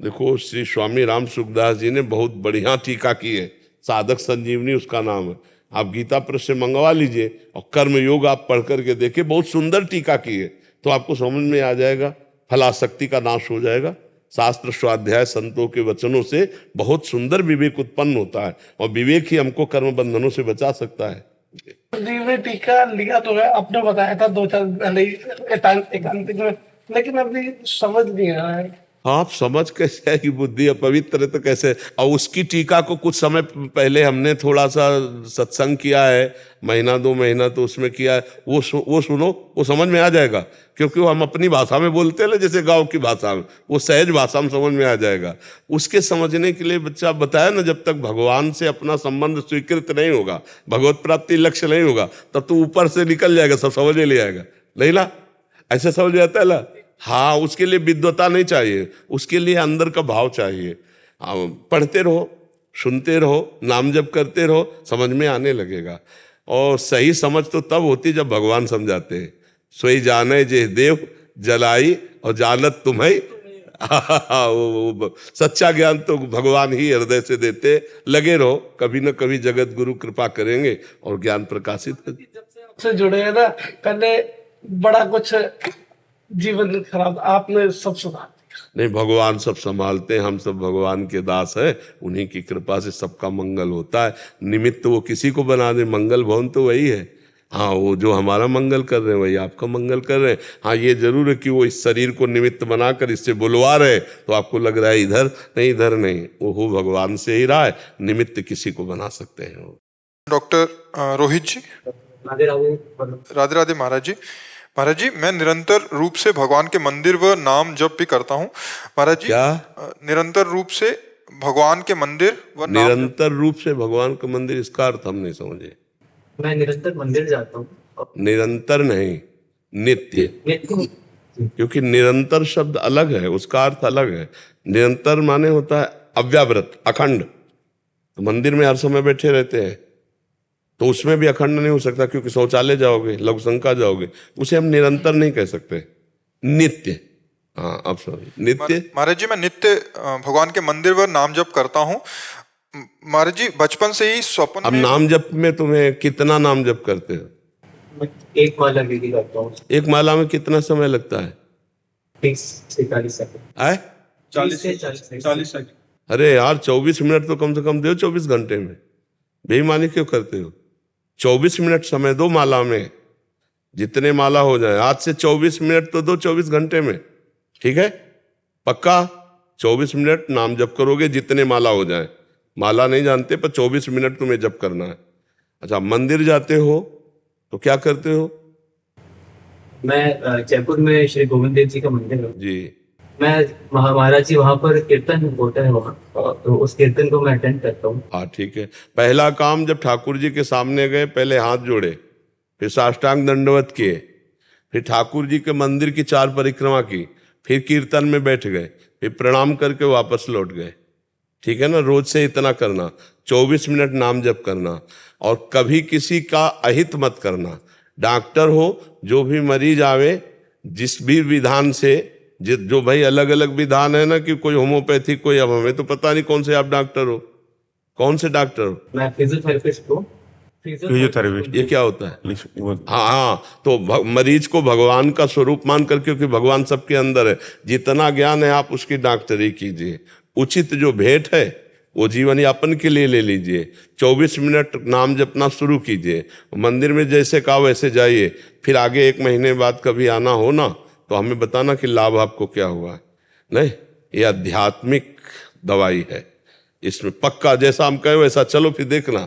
देखो, श्री स्वामी राम सुखदास जी ने बहुत बढ़िया टीका की है, साधक संजीवनी उसका नाम है। आप गीता प्रेस से मंगवा लीजिए और कर्म योग आप पढ़ करके देखिए, बहुत सुंदर टीका की है, तो आपको समझ में आ जाएगा, फलाशक्ति का नाश हो जाएगा। शास्त्र स्वाध्याय संतों के वचनों से बहुत सुंदर विवेक उत्पन्न होता है, और विवेक ही हमको कर्म बंधनों से बचा सकता है। ने टीका लिया तो है, आपने बताया था 2-4 एकांतिक में, लेकिन अभी समझ नहीं आ रहा है। आप समझ कैसे आएगी बुद्धि अपवित्र है तो कैसे। और उसकी टीका को कुछ समय पहले हमने थोड़ा सा सत्संग किया है, महीना 2 महीना तो उसमें किया है, वो सुनो, वो समझ में आ जाएगा। क्योंकि वो हम अपनी भाषा में बोलते हैं ना, जैसे गाँव की भाषा में, वो सहज भाषा में समझ में आ जाएगा। उसके समझने के लिए बच्चा बताया ना, जब तक भगवान से अपना संबंध स्वीकृत नहीं होगा, भगवत प्राप्ति लक्ष्य नहीं होगा, तब तो ऊपर से निकल जाएगा, सब समझ ले आएगा। नहीं ना, ऐसे समझ जाता है ना। हाँ, उसके लिए विद्वता नहीं चाहिए, उसके लिए अंदर का भाव चाहिए। पढ़ते रहो, सुनते रहो, नाम जप करते रहो, समझ में आने लगेगा। और सही समझ तो तब होती जब भगवान समझाते हैं। सोई जाने जे देव जलाई और जानत तुम्हें। वो सच्चा ज्ञान तो भगवान ही हृदय से देते। लगे रहो, कभी न कभी जगत गुरु कृपा करेंगे और ज्ञान प्रकाशित से जुड़े हैं ना, पहले बड़ा कुछ जीवन खराब, आपने सब सुधार दिया। नहीं, भगवान सब संभालते हैं, हम सब भगवान के दास हैं, उन्हीं की कृपा से सबका मंगल होता है। निमित्त वो किसी को बना दे, मंगल भवन तो वही है। हाँ, वो जो हमारा मंगल कर रहे हैं वही आपका मंगल कर रहे हैं। हाँ, ये जरूर है कि वो इस शरीर को निमित्त बनाकर इससे बुलवा रहे, तो आपको लग रहा है इधर नहीं, वो भगवान से ही रहा है। निमित्त किसी को बना सकते हैं वो। डॉक्टर रोहित जी, राधे राधे महाराज जी। महाराज जी, मैं निरंतर रूप से भगवान के मंदिर व नाम जप भी करता हूँ महाराज जी। क्या निरंतर रूप से भगवान के मंदिर व नाम निरंतर रूप से भगवान का मंदिर, इसका अर्थ हम नहीं समझे। मैं निरंतर मंदिर जाता हूँ। निरंतर नहीं, नित्य। क्योंकि निरंतर शब्द अलग है, उसका अर्थ अलग है। निरंतर माने होता है अव्यावृत, अखंड। तो मंदिर में हर समय बैठे रहते हैं, तो उसमें भी अखंड नहीं हो सकता, क्योंकि शौचालय जाओगे, लघु शंका जाओगे, उसे हम निरंतर नहीं कह सकते। नित्य, हाँ अब समझ, नित्य। महाराज जी, मैं नित्य भगवान के मंदिर व नाम जप करता हूँ महाराज जी। बचपन से ही स्वप्न अब में नाम जप में तुम्हें कितना नाम जप करते हो? मैं एक माला विधि करता हूँ। एक माला में कितना समय लगता है? 30 से 40 सेकंड। आए 40 से 40 सेकंड। अरे यार, 24 मिनट तो कम से कम दो 24 घंटे में। बेईमानी क्यों करते हो? 24 मिनट समय दो माला में, जितने माला हो जाए। आज से 24 मिनट तो दो 24 घंटे में, ठीक है? पक्का 24 मिनट नाम जप करोगे, जितने माला हो जाए। माला नहीं जानते, पर 24 मिनट तुम्हें जप करना है। अच्छा, मंदिर जाते हो तो क्या करते हो? मैं जयपुर में श्री गोविंद देव जी का मंदिर है जी। मैं महाराज जी वहाँ पर कीर्तन होता है वहाँ, तो उस कीर्तन को मैं अटेंड करता हूँ। हाँ ठीक है। पहला काम, जब ठाकुर जी के सामने गए, पहले हाथ जोड़े, फिर साष्टांग दंडवत किए, फिर ठाकुर जी के मंदिर की 4 परिक्रमा की, फिर कीर्तन में बैठ गए, फिर प्रणाम करके वापस लौट गए। ठीक है ना? रोज से इतना करना, 24 मिनट नाम जप करना, और कभी किसी का अहित मत करना। डॉक्टर हो, जो भी मरीज आवे, जिस भी विधान से, जो भाई अलग अलग विधान है ना, कि कोई होम्योपैथिक, कोई, अब हमें तो पता नहीं कौन से आप डॉक्टर हो, कौन से डॉक्टर हो? मैं फिजियोथेरेपिस्ट हूँ। फिजियोथेरेपिस्ट ये क्या होता है? वो हाँ, तो मरीज को भगवान का स्वरूप मानकर, क्योंकि भगवान सबके अंदर है, जितना ज्ञान है आप उसकी डॉक्टरी कीजिए। उचित जो भेंट है वो जीवन यापन के लिए ले लीजिए। 24 मिनट नाम जपना शुरू कीजिए। मंदिर में जैसे कहा वैसे जाइए। फिर आगे 1 महीने बाद कभी आना हो ना, तो हमें बताना कि लाभ आपको क्या हुआ है। नहीं, ये आध्यात्मिक दवाई है, इसमें पक्का जैसा हम कहे वैसा चलो। फिर देखना,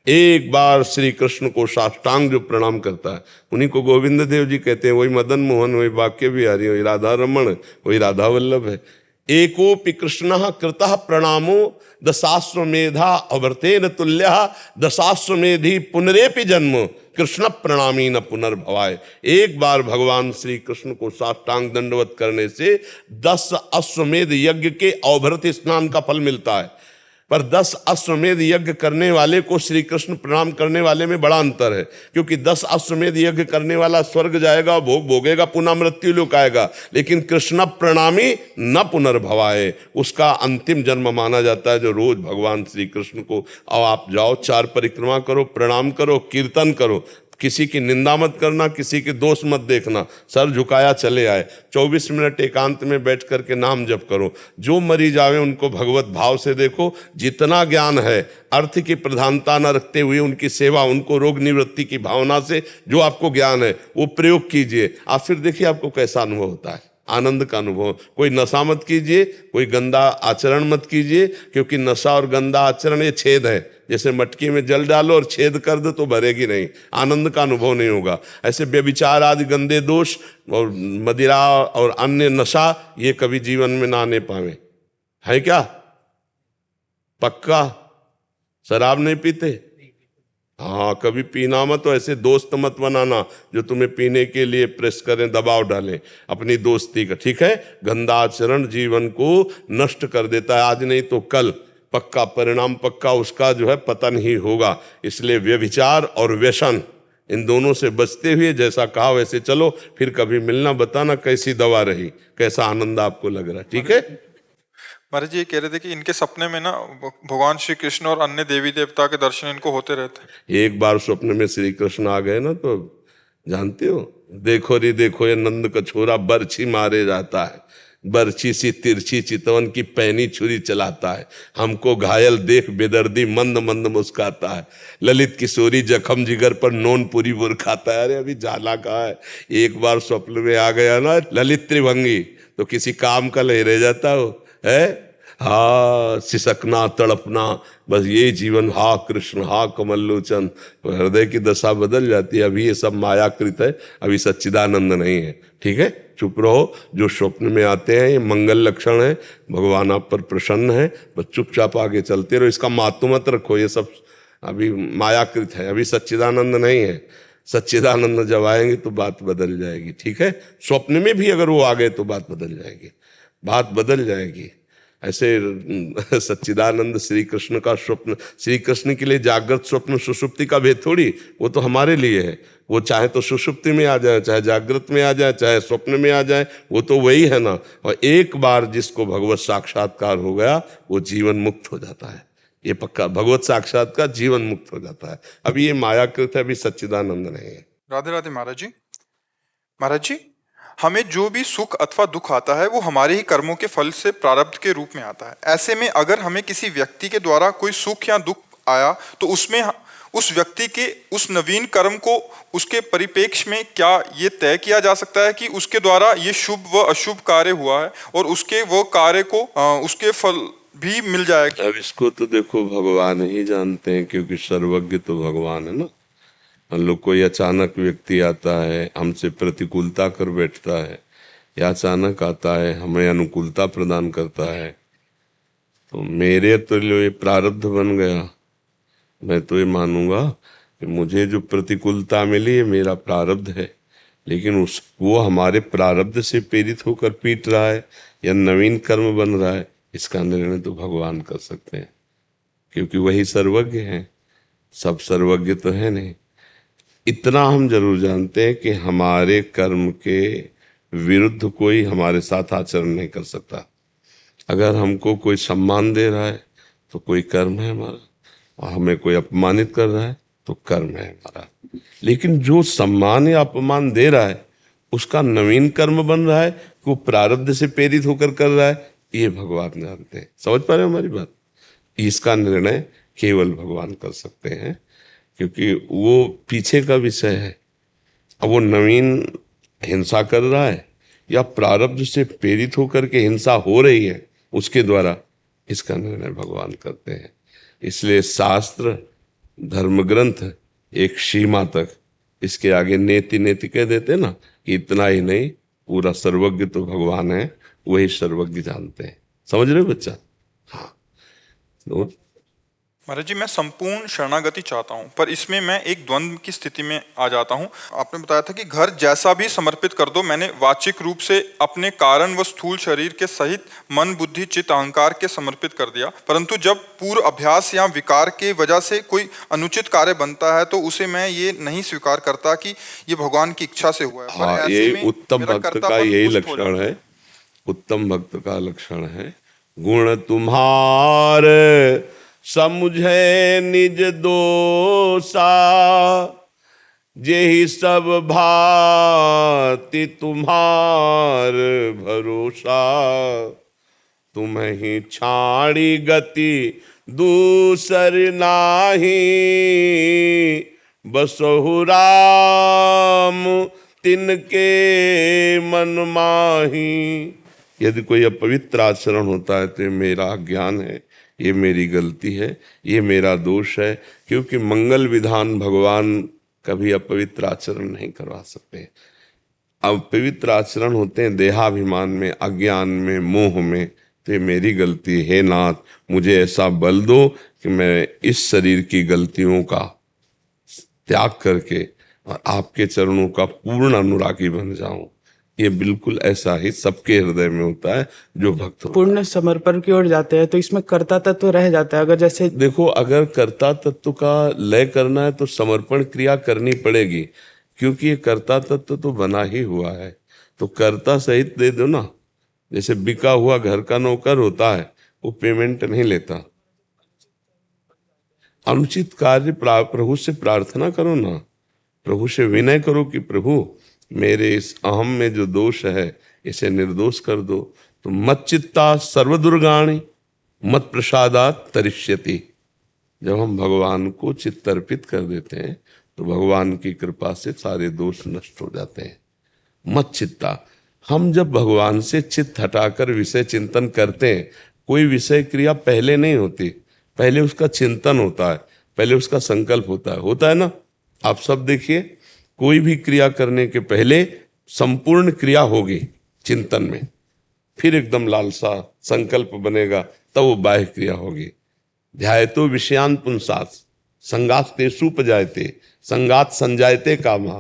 एक बार श्री कृष्ण को साष्टांग जो प्रणाम करता है, उन्हीं को गोविंद देव जी कहते हैं। वही मदन मोहन, वही वाक्य बिहारी, वही राधा रमण, वही राधा वल्लभ है। एकोपि कृष्णः कृतः प्रणामो दशाश्वमेधा अवर्तेन तुल्यः दशाश्वमेधि पुनरेपि जन्म कृष्ण प्रणामी न पुनर्भवाय। एक बार भगवान श्री कृष्ण को साष्टांग दंडवत करने से 10 अश्वमेध यज्ञ के अवभृत स्नान का फल मिलता है। पर 10 अश्वमेध यज्ञ करने वाले को श्री कृष्ण प्रणाम करने वाले में बड़ा अंतर है। क्योंकि 10 अश्वमेध यज्ञ करने वाला स्वर्ग जाएगा, भोग भोगेगा, पुनः मृत्यु लोक आएगा। लेकिन कृष्ण प्रणामी न पुनर्भवाए, उसका अंतिम जन्म माना जाता है, जो रोज भगवान श्री कृष्ण को, अब आप जाओ 4 परिक्रमा करो, प्रणाम करो, कीर्तन करो। किसी की निंदा मत करना, किसी के दोष मत देखना, सर झुकाया चले आए। 24 मिनट एकांत में बैठ करके नाम जप करो। जो मरीज आवे उनको भगवत भाव से देखो। जितना ज्ञान है, अर्थ की प्रधानता न रखते हुए उनकी सेवा, उनको रोग निवृत्ति की भावना से जो आपको ज्ञान है वो प्रयोग कीजिए। आप फिर देखिए आपको कैसा अनुभव होता है। आनंद का अनुभव। कोई नशा मत कीजिए, कोई गंदा आचरण मत कीजिए, क्योंकि नशा और गंदा आचरण ये छेद है। जैसे मटकी में जल डालो और छेद कर दो तो भरेगी नहीं, आनंद का अनुभव नहीं होगा। ऐसे व्यभिचार आदि गंदे दोष और मदिरा और अन्य नशा ये कभी जीवन में ना आने पावे। है क्या? पक्का शराब नहीं पीते? हाँ, कभी पीना मत। तो ऐसे दोस्त मत बनाना जो तुम्हें पीने के लिए प्रेस करें, दबाव डालें अपनी दोस्ती का, ठीक है? गंदा आचरण जीवन को नष्ट कर देता है, आज नहीं तो कल पक्का परिणाम, पक्का उसका जो है पतन ही होगा। इसलिए व्यभिचार और व्यसन इन दोनों से बचते हुए जैसा कहा वैसे चलो। फिर कभी मिलना, बताना कैसी दवा रही, कैसा आनंद आपको लग रहा है, ठीक है? महाराज जी ये कह रहे थे कि इनके सपने में ना भगवान श्री कृष्ण और अन्य देवी देवता के दर्शन इनको होते रहते हैं। एक बार स्वप्न में श्री कृष्ण आ गए ना तो जानते हो, देखो रे देखो ये नंद का छोरा बरछी मारे जाता है, बरछी सी तिरछी चितवन की पैनी छुरी चलाता है, हमको घायल देख बेदर्दी मंद मंद मुस्काता है, ललित किशोरी जखम जिगर पर नोन पूरी बुर खाता है। अरे अभी जाला कहा है, एक बार स्वप्न में आ गया ना ललित त्रिभंगी तो किसी काम का नहीं रह जाता हो, है? हाँ, सिसकना तड़पना, बस ये जीवन। हा कृष्ण हा कमल लोचन, तो हृदय की दशा बदल जाती है। अभी ये सब मायाकृत है, अभी सच्चिदानंद नहीं है, ठीक है? चुप रहो। जो स्वप्न में आते हैं ये मंगल लक्षण है, भगवान आप पर प्रसन्न है, बस चुपचाप आगे चलते रहो। इसका महत्व मत रखो, ये सब अभी मायाकृत है, अभी सच्चिदानंद नहीं है। सच्चिदानंद जब आएंगे तो बात बदल जाएगी, ठीक है? स्वप्न में भी अगर वो आ गए तो बात बदल जाएगी, बात बदल जाएगी। ऐसे सच्चिदानंद श्री कृष्ण का स्वप्न, श्री कृष्ण के लिए जागृत स्वप्न सुषुप्ति का भेद थोड़ी, वो तो हमारे लिए है। वो चाहे तो सुषुप्ति में आ जाए, चाहे जागृत में आ जाए, चाहे स्वप्न में आ जाए, वो तो वही है ना। और एक बार जिसको भगवत साक्षात्कार हो गया वो जीवन मुक्त हो जाता है, ये पक्का। भगवत साक्षात्कार जीवन मुक्त हो जाता है। अभी ये मायाकृत है, अभी सच्चिदानंद नहीं है। राधे राधे महाराज जी। महाराज जी हमें जो भी सुख अथवा दुख आता है वो हमारे ही कर्मों के फल से प्रारब्ध के रूप में आता है। ऐसे में अगर हमें किसी व्यक्ति के द्वारा कोई सुख या दुख आया तो उसमें उस व्यक्ति के उस नवीन कर्म को उसके परिप्रेक्ष्य में क्या ये तय किया जा सकता है कि उसके द्वारा ये शुभ व अशुभ कार्य हुआ है और उसके वो कार्य को उसके फल भी मिल जाएगा? अब इसको तो देखो भगवान ही जानते हैं, क्योंकि सर्वज्ञ तो भगवान है ना। हम लोग कोई अचानक व्यक्ति आता है हमसे प्रतिकूलता कर बैठता है, या अचानक आता है हमें अनुकूलता प्रदान करता है, तो मेरे तो ये प्रारब्ध बन गया। मैं तो ये मानूंगा कि मुझे जो प्रतिकूलता मिली है मेरा प्रारब्ध है, लेकिन वो हमारे प्रारब्ध से प्रेरित होकर पीट रहा है या नवीन कर्म बन रहा है, इसका निर्णय तो भगवान कर सकते हैं, क्योंकि वही सर्वज्ञ हैं। सब सर्वज्ञ तो है नहीं। इतना हम जरूर जानते हैं कि हमारे कर्म के विरुद्ध कोई हमारे साथ आचरण नहीं कर सकता। अगर हमको कोई सम्मान दे रहा है तो कोई कर्म है हमारा, और हमें कोई अपमानित कर रहा है तो कर्म है हमारा। लेकिन जो सम्मान या अपमान दे रहा है उसका नवीन कर्म बन रहा है कि वो प्रारब्ध से प्रेरित होकर कर रहा है, ये भगवान जानते हैं। समझ पा रहे हो हमारी बात? इसका निर्णय केवल भगवान कर सकते हैं, क्योंकि वो पीछे का विषय है। अब वो नवीन हिंसा कर रहा है या प्रारब्ध से प्रेरित होकर के हिंसा हो रही है उसके द्वारा, इसका निर्णय भगवान करते हैं। इसलिए शास्त्र धर्म ग्रंथ एक सीमा तक, इसके आगे नेति नेति कह देते ना, कि इतना ही नहीं, पूरा सर्वज्ञ तो भगवान है, वही सर्वज्ञ जानते हैं। समझ रहे हो बच्चा? हाँ। तो महाराज जी मैं संपूर्ण शरणागति चाहता हूँ, पर इसमें मैं एक द्वंद्व की स्थिति में आ जाता हूँ। आपने बताया था कि घर जैसा भी समर्पित कर दो, मैंने वाचिक रूप से अपने कारण व स्थूल शरीर के सहित मन बुद्धि चित्त अहंकार के समर्पित कर दिया, परंतु जब पूर्व अभ्यास या विकार के वजह से कोई अनुचित कार्य बनता है तो उसे मैं ये नहीं स्वीकार करता कि ये भगवान की इच्छा से हुआ है। हाँ, ये उत्तम भक्त का यही लक्षण है। उत्तम भक्त का लक्षण है, गुण तुम्हार समुझे निज दोषा, जेहि सब भांति तुम्हार भरोसा, तुम्हें छाड़ी गति दूसर नाही, बसहु राम तिनके मन माही। यदि कोई अपवित्र आचरण होता है तो ये मेरा अज्ञान है, ये मेरी गलती है, ये मेरा दोष है, क्योंकि मंगल विधान भगवान कभी अपवित्र आचरण नहीं करवा सकते। अपवित्र आचरण होते हैं देहाभिमान में, अज्ञान में, मोह में। तो ये मेरी गलती है, हे नाथ मुझे ऐसा बल दो कि मैं इस शरीर की गलतियों का त्याग करके और आपके चरणों का पूर्ण अनुरागी बन जाऊं। ये बिल्कुल ऐसा ही सबके हृदय में होता है जो भक्त होता है। पूर्ण समर्पण की ओर जाते हैं तो इसमें कर्ता तत्व रह जाता है। अगर जैसे देखो, अगर कर्ता तत्व का लय करना है तो समर्पण क्रिया करनी पड़ेगी, क्योंकि ये कर्ता तत्व तो बना ही हुआ है। तो कर्ता सहित दे दो ना। जैसे बिका हुआ घर का नौकर होता है, वो पेमेंट नहीं लेता। अनुचित कार्य प्रभु से प्रार्थना करो ना, प्रभु से विनय करो कि प्रभु मेरे इस अहम में जो दोष है इसे निर्दोष कर दो। तो मत चित्ता सर्वदुर्गाणी मत प्रसादात तरिष्यति। जब हम भगवान को चित्त अर्पित कर देते हैं तो भगवान की कृपा से सारे दोष नष्ट हो जाते हैं। मत चित्ता, हम जब भगवान से चित्त हटाकर विषय चिंतन करते हैं, कोई विषय क्रिया पहले नहीं होती, पहले उसका चिंतन होता है, पहले उसका संकल्प होता है ना। आप सब देखिए, कोई भी क्रिया करने के पहले संपूर्ण क्रिया होगी चिंतन में, फिर एकदम लालसा संकल्प बनेगा, तब वो बाह्य क्रिया होगी। ध्यायतो विषयान पुंसात् संगात तेषु उपजायते संगात संजायते कामा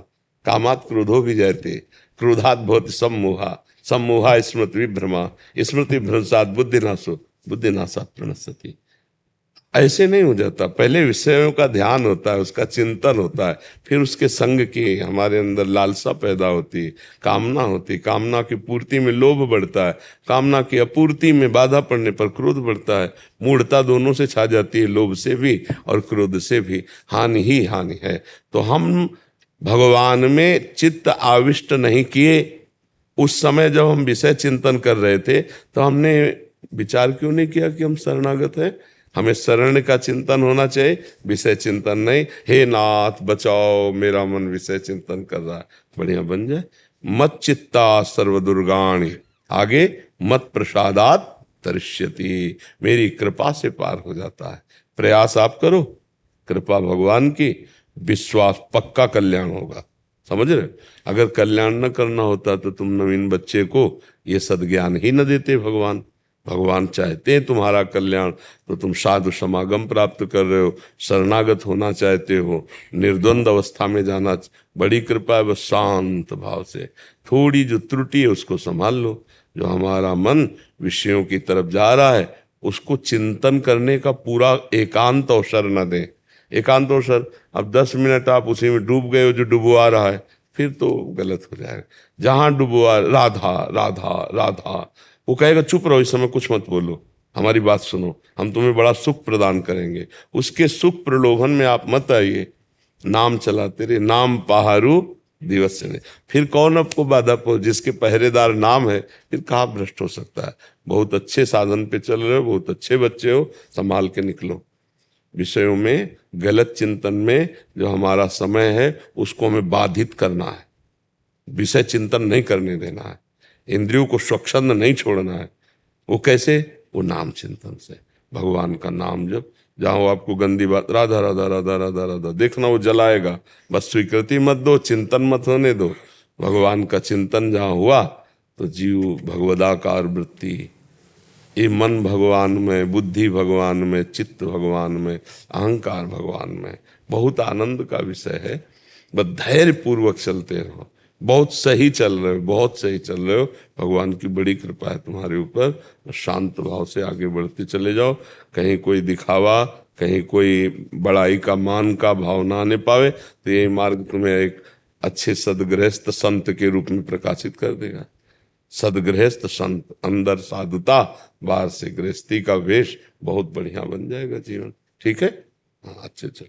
कामात् क्रोधो विजयते क्रोधात् भवति सम्मोहा सम्मोहा स्मृति विभ्रमा स्मृति भ्रंशात् बुद्धिनाशो बुद्धिनाशात् प्रणश्यति। ऐसे नहीं हो जाता, पहले विषयों का ध्यान होता है, उसका चिंतन होता है, फिर उसके संग की हमारे अंदर लालसा पैदा होती, कामना होती, कामना की पूर्ति में लोभ बढ़ता है, कामना की अपूर्ति में बाधा पड़ने पर क्रोध बढ़ता है। मूढ़ता दोनों से छा जाती है, लोभ से भी और क्रोध से भी। हानि ही हानि है। तो हम भगवान में चित्त आविष्ट नहीं किए। उस समय जब हम विषय चिंतन कर रहे थे तो हमने विचार क्यों नहीं किया कि हम शरणागत हैं? हमें शरण का चिंतन होना चाहिए, विषय चिंतन नहीं। हे नाथ बचाओ, मेरा मन विषय चिंतन कर रहा है, बढ़िया बन जाए। मत चित्ता सर्वदुर्गाणी, आगे मत प्रसादात तरिष्यति, मेरी कृपा से पार हो जाता है। प्रयास आप करो, कृपा भगवान की, विश्वास पक्का कल्याण होगा। समझ रहे? अगर कल्याण न करना होता तो तुम नवीन बच्चे को ये सद्ज्ञान ही न देते। भगवान चाहते हैं तुम्हारा कल्याण, तो तुम साधु समागम प्राप्त कर रहे हो, शरणागत होना चाहते हो, निर्द्वंद अवस्था में जाना, बड़ी कृपा है। बस शांत भाव से थोड़ी जो त्रुटि है उसको संभाल लो। जो हमारा मन विषयों की तरफ जा रहा है उसको चिंतन करने का पूरा एकांत अवसर न दें। एकांत अवसर, अब 10 मिनट आप उसी में डूब गए हो जो डुबवा रहा है, फिर तो गलत हो जाएगा। जहां डुबवा राधा राधा राधा, वो कहेगा चुप रहो, इस समय कुछ मत बोलो, हमारी बात सुनो, हम तुम्हें बड़ा सुख प्रदान करेंगे। उसके सुख प्रलोभन में आप मत आइए। नाम चलाते रहे, नाम पहारू दिवस से। फिर कौन आपको बाधा पहुंच, जिसके पहरेदार नाम है, फिर कहाँ भ्रष्ट हो सकता है। बहुत अच्छे साधन पे चल रहे हो, बहुत अच्छे बच्चे हो, संभाल के निकलो। विषयों में, गलत चिंतन में जो हमारा समय है उसको हमें बाधित करना है, विषय चिंतन नहीं करने देना है, इंद्रियों को स्वच्छंद नहीं छोड़ना है। वो कैसे? वो नाम चिंतन से, भगवान का नाम जब, जहाँ वो आपको गंदी बात राधा राधा राधा राधा राधा देखना, वो जलाएगा, बस स्वीकृति मत दो, चिंतन मत होने दो। भगवान का चिंतन जहाँ हुआ तो जीव भगवदाकार वृत्ति, ये मन भगवान में, बुद्धि भगवान में, चित्त भगवान में, अहंकार भगवान में, बहुत आनंद का विषय है। बस धैर्य पूर्वक चलते रहो, बहुत सही चल रहे हो, बहुत सही चल रहे हो। भगवान की बड़ी कृपा है तुम्हारे ऊपर। शांत भाव से आगे बढ़ते चले जाओ। कहीं कोई दिखावा, कहीं कोई बड़ाई का, मान का भाव ना आने पावे, तो ये मार्ग तुम्हें एक अच्छे सदगृहस्थ संत के रूप में प्रकाशित कर देगा। सदगृहस्थ संत, अंदर साधुता, बाहर से गृहस्थी का वेश, बहुत बढ़िया बन जाएगा जीवन। ठीक है? हाँ, अच्छे चलो।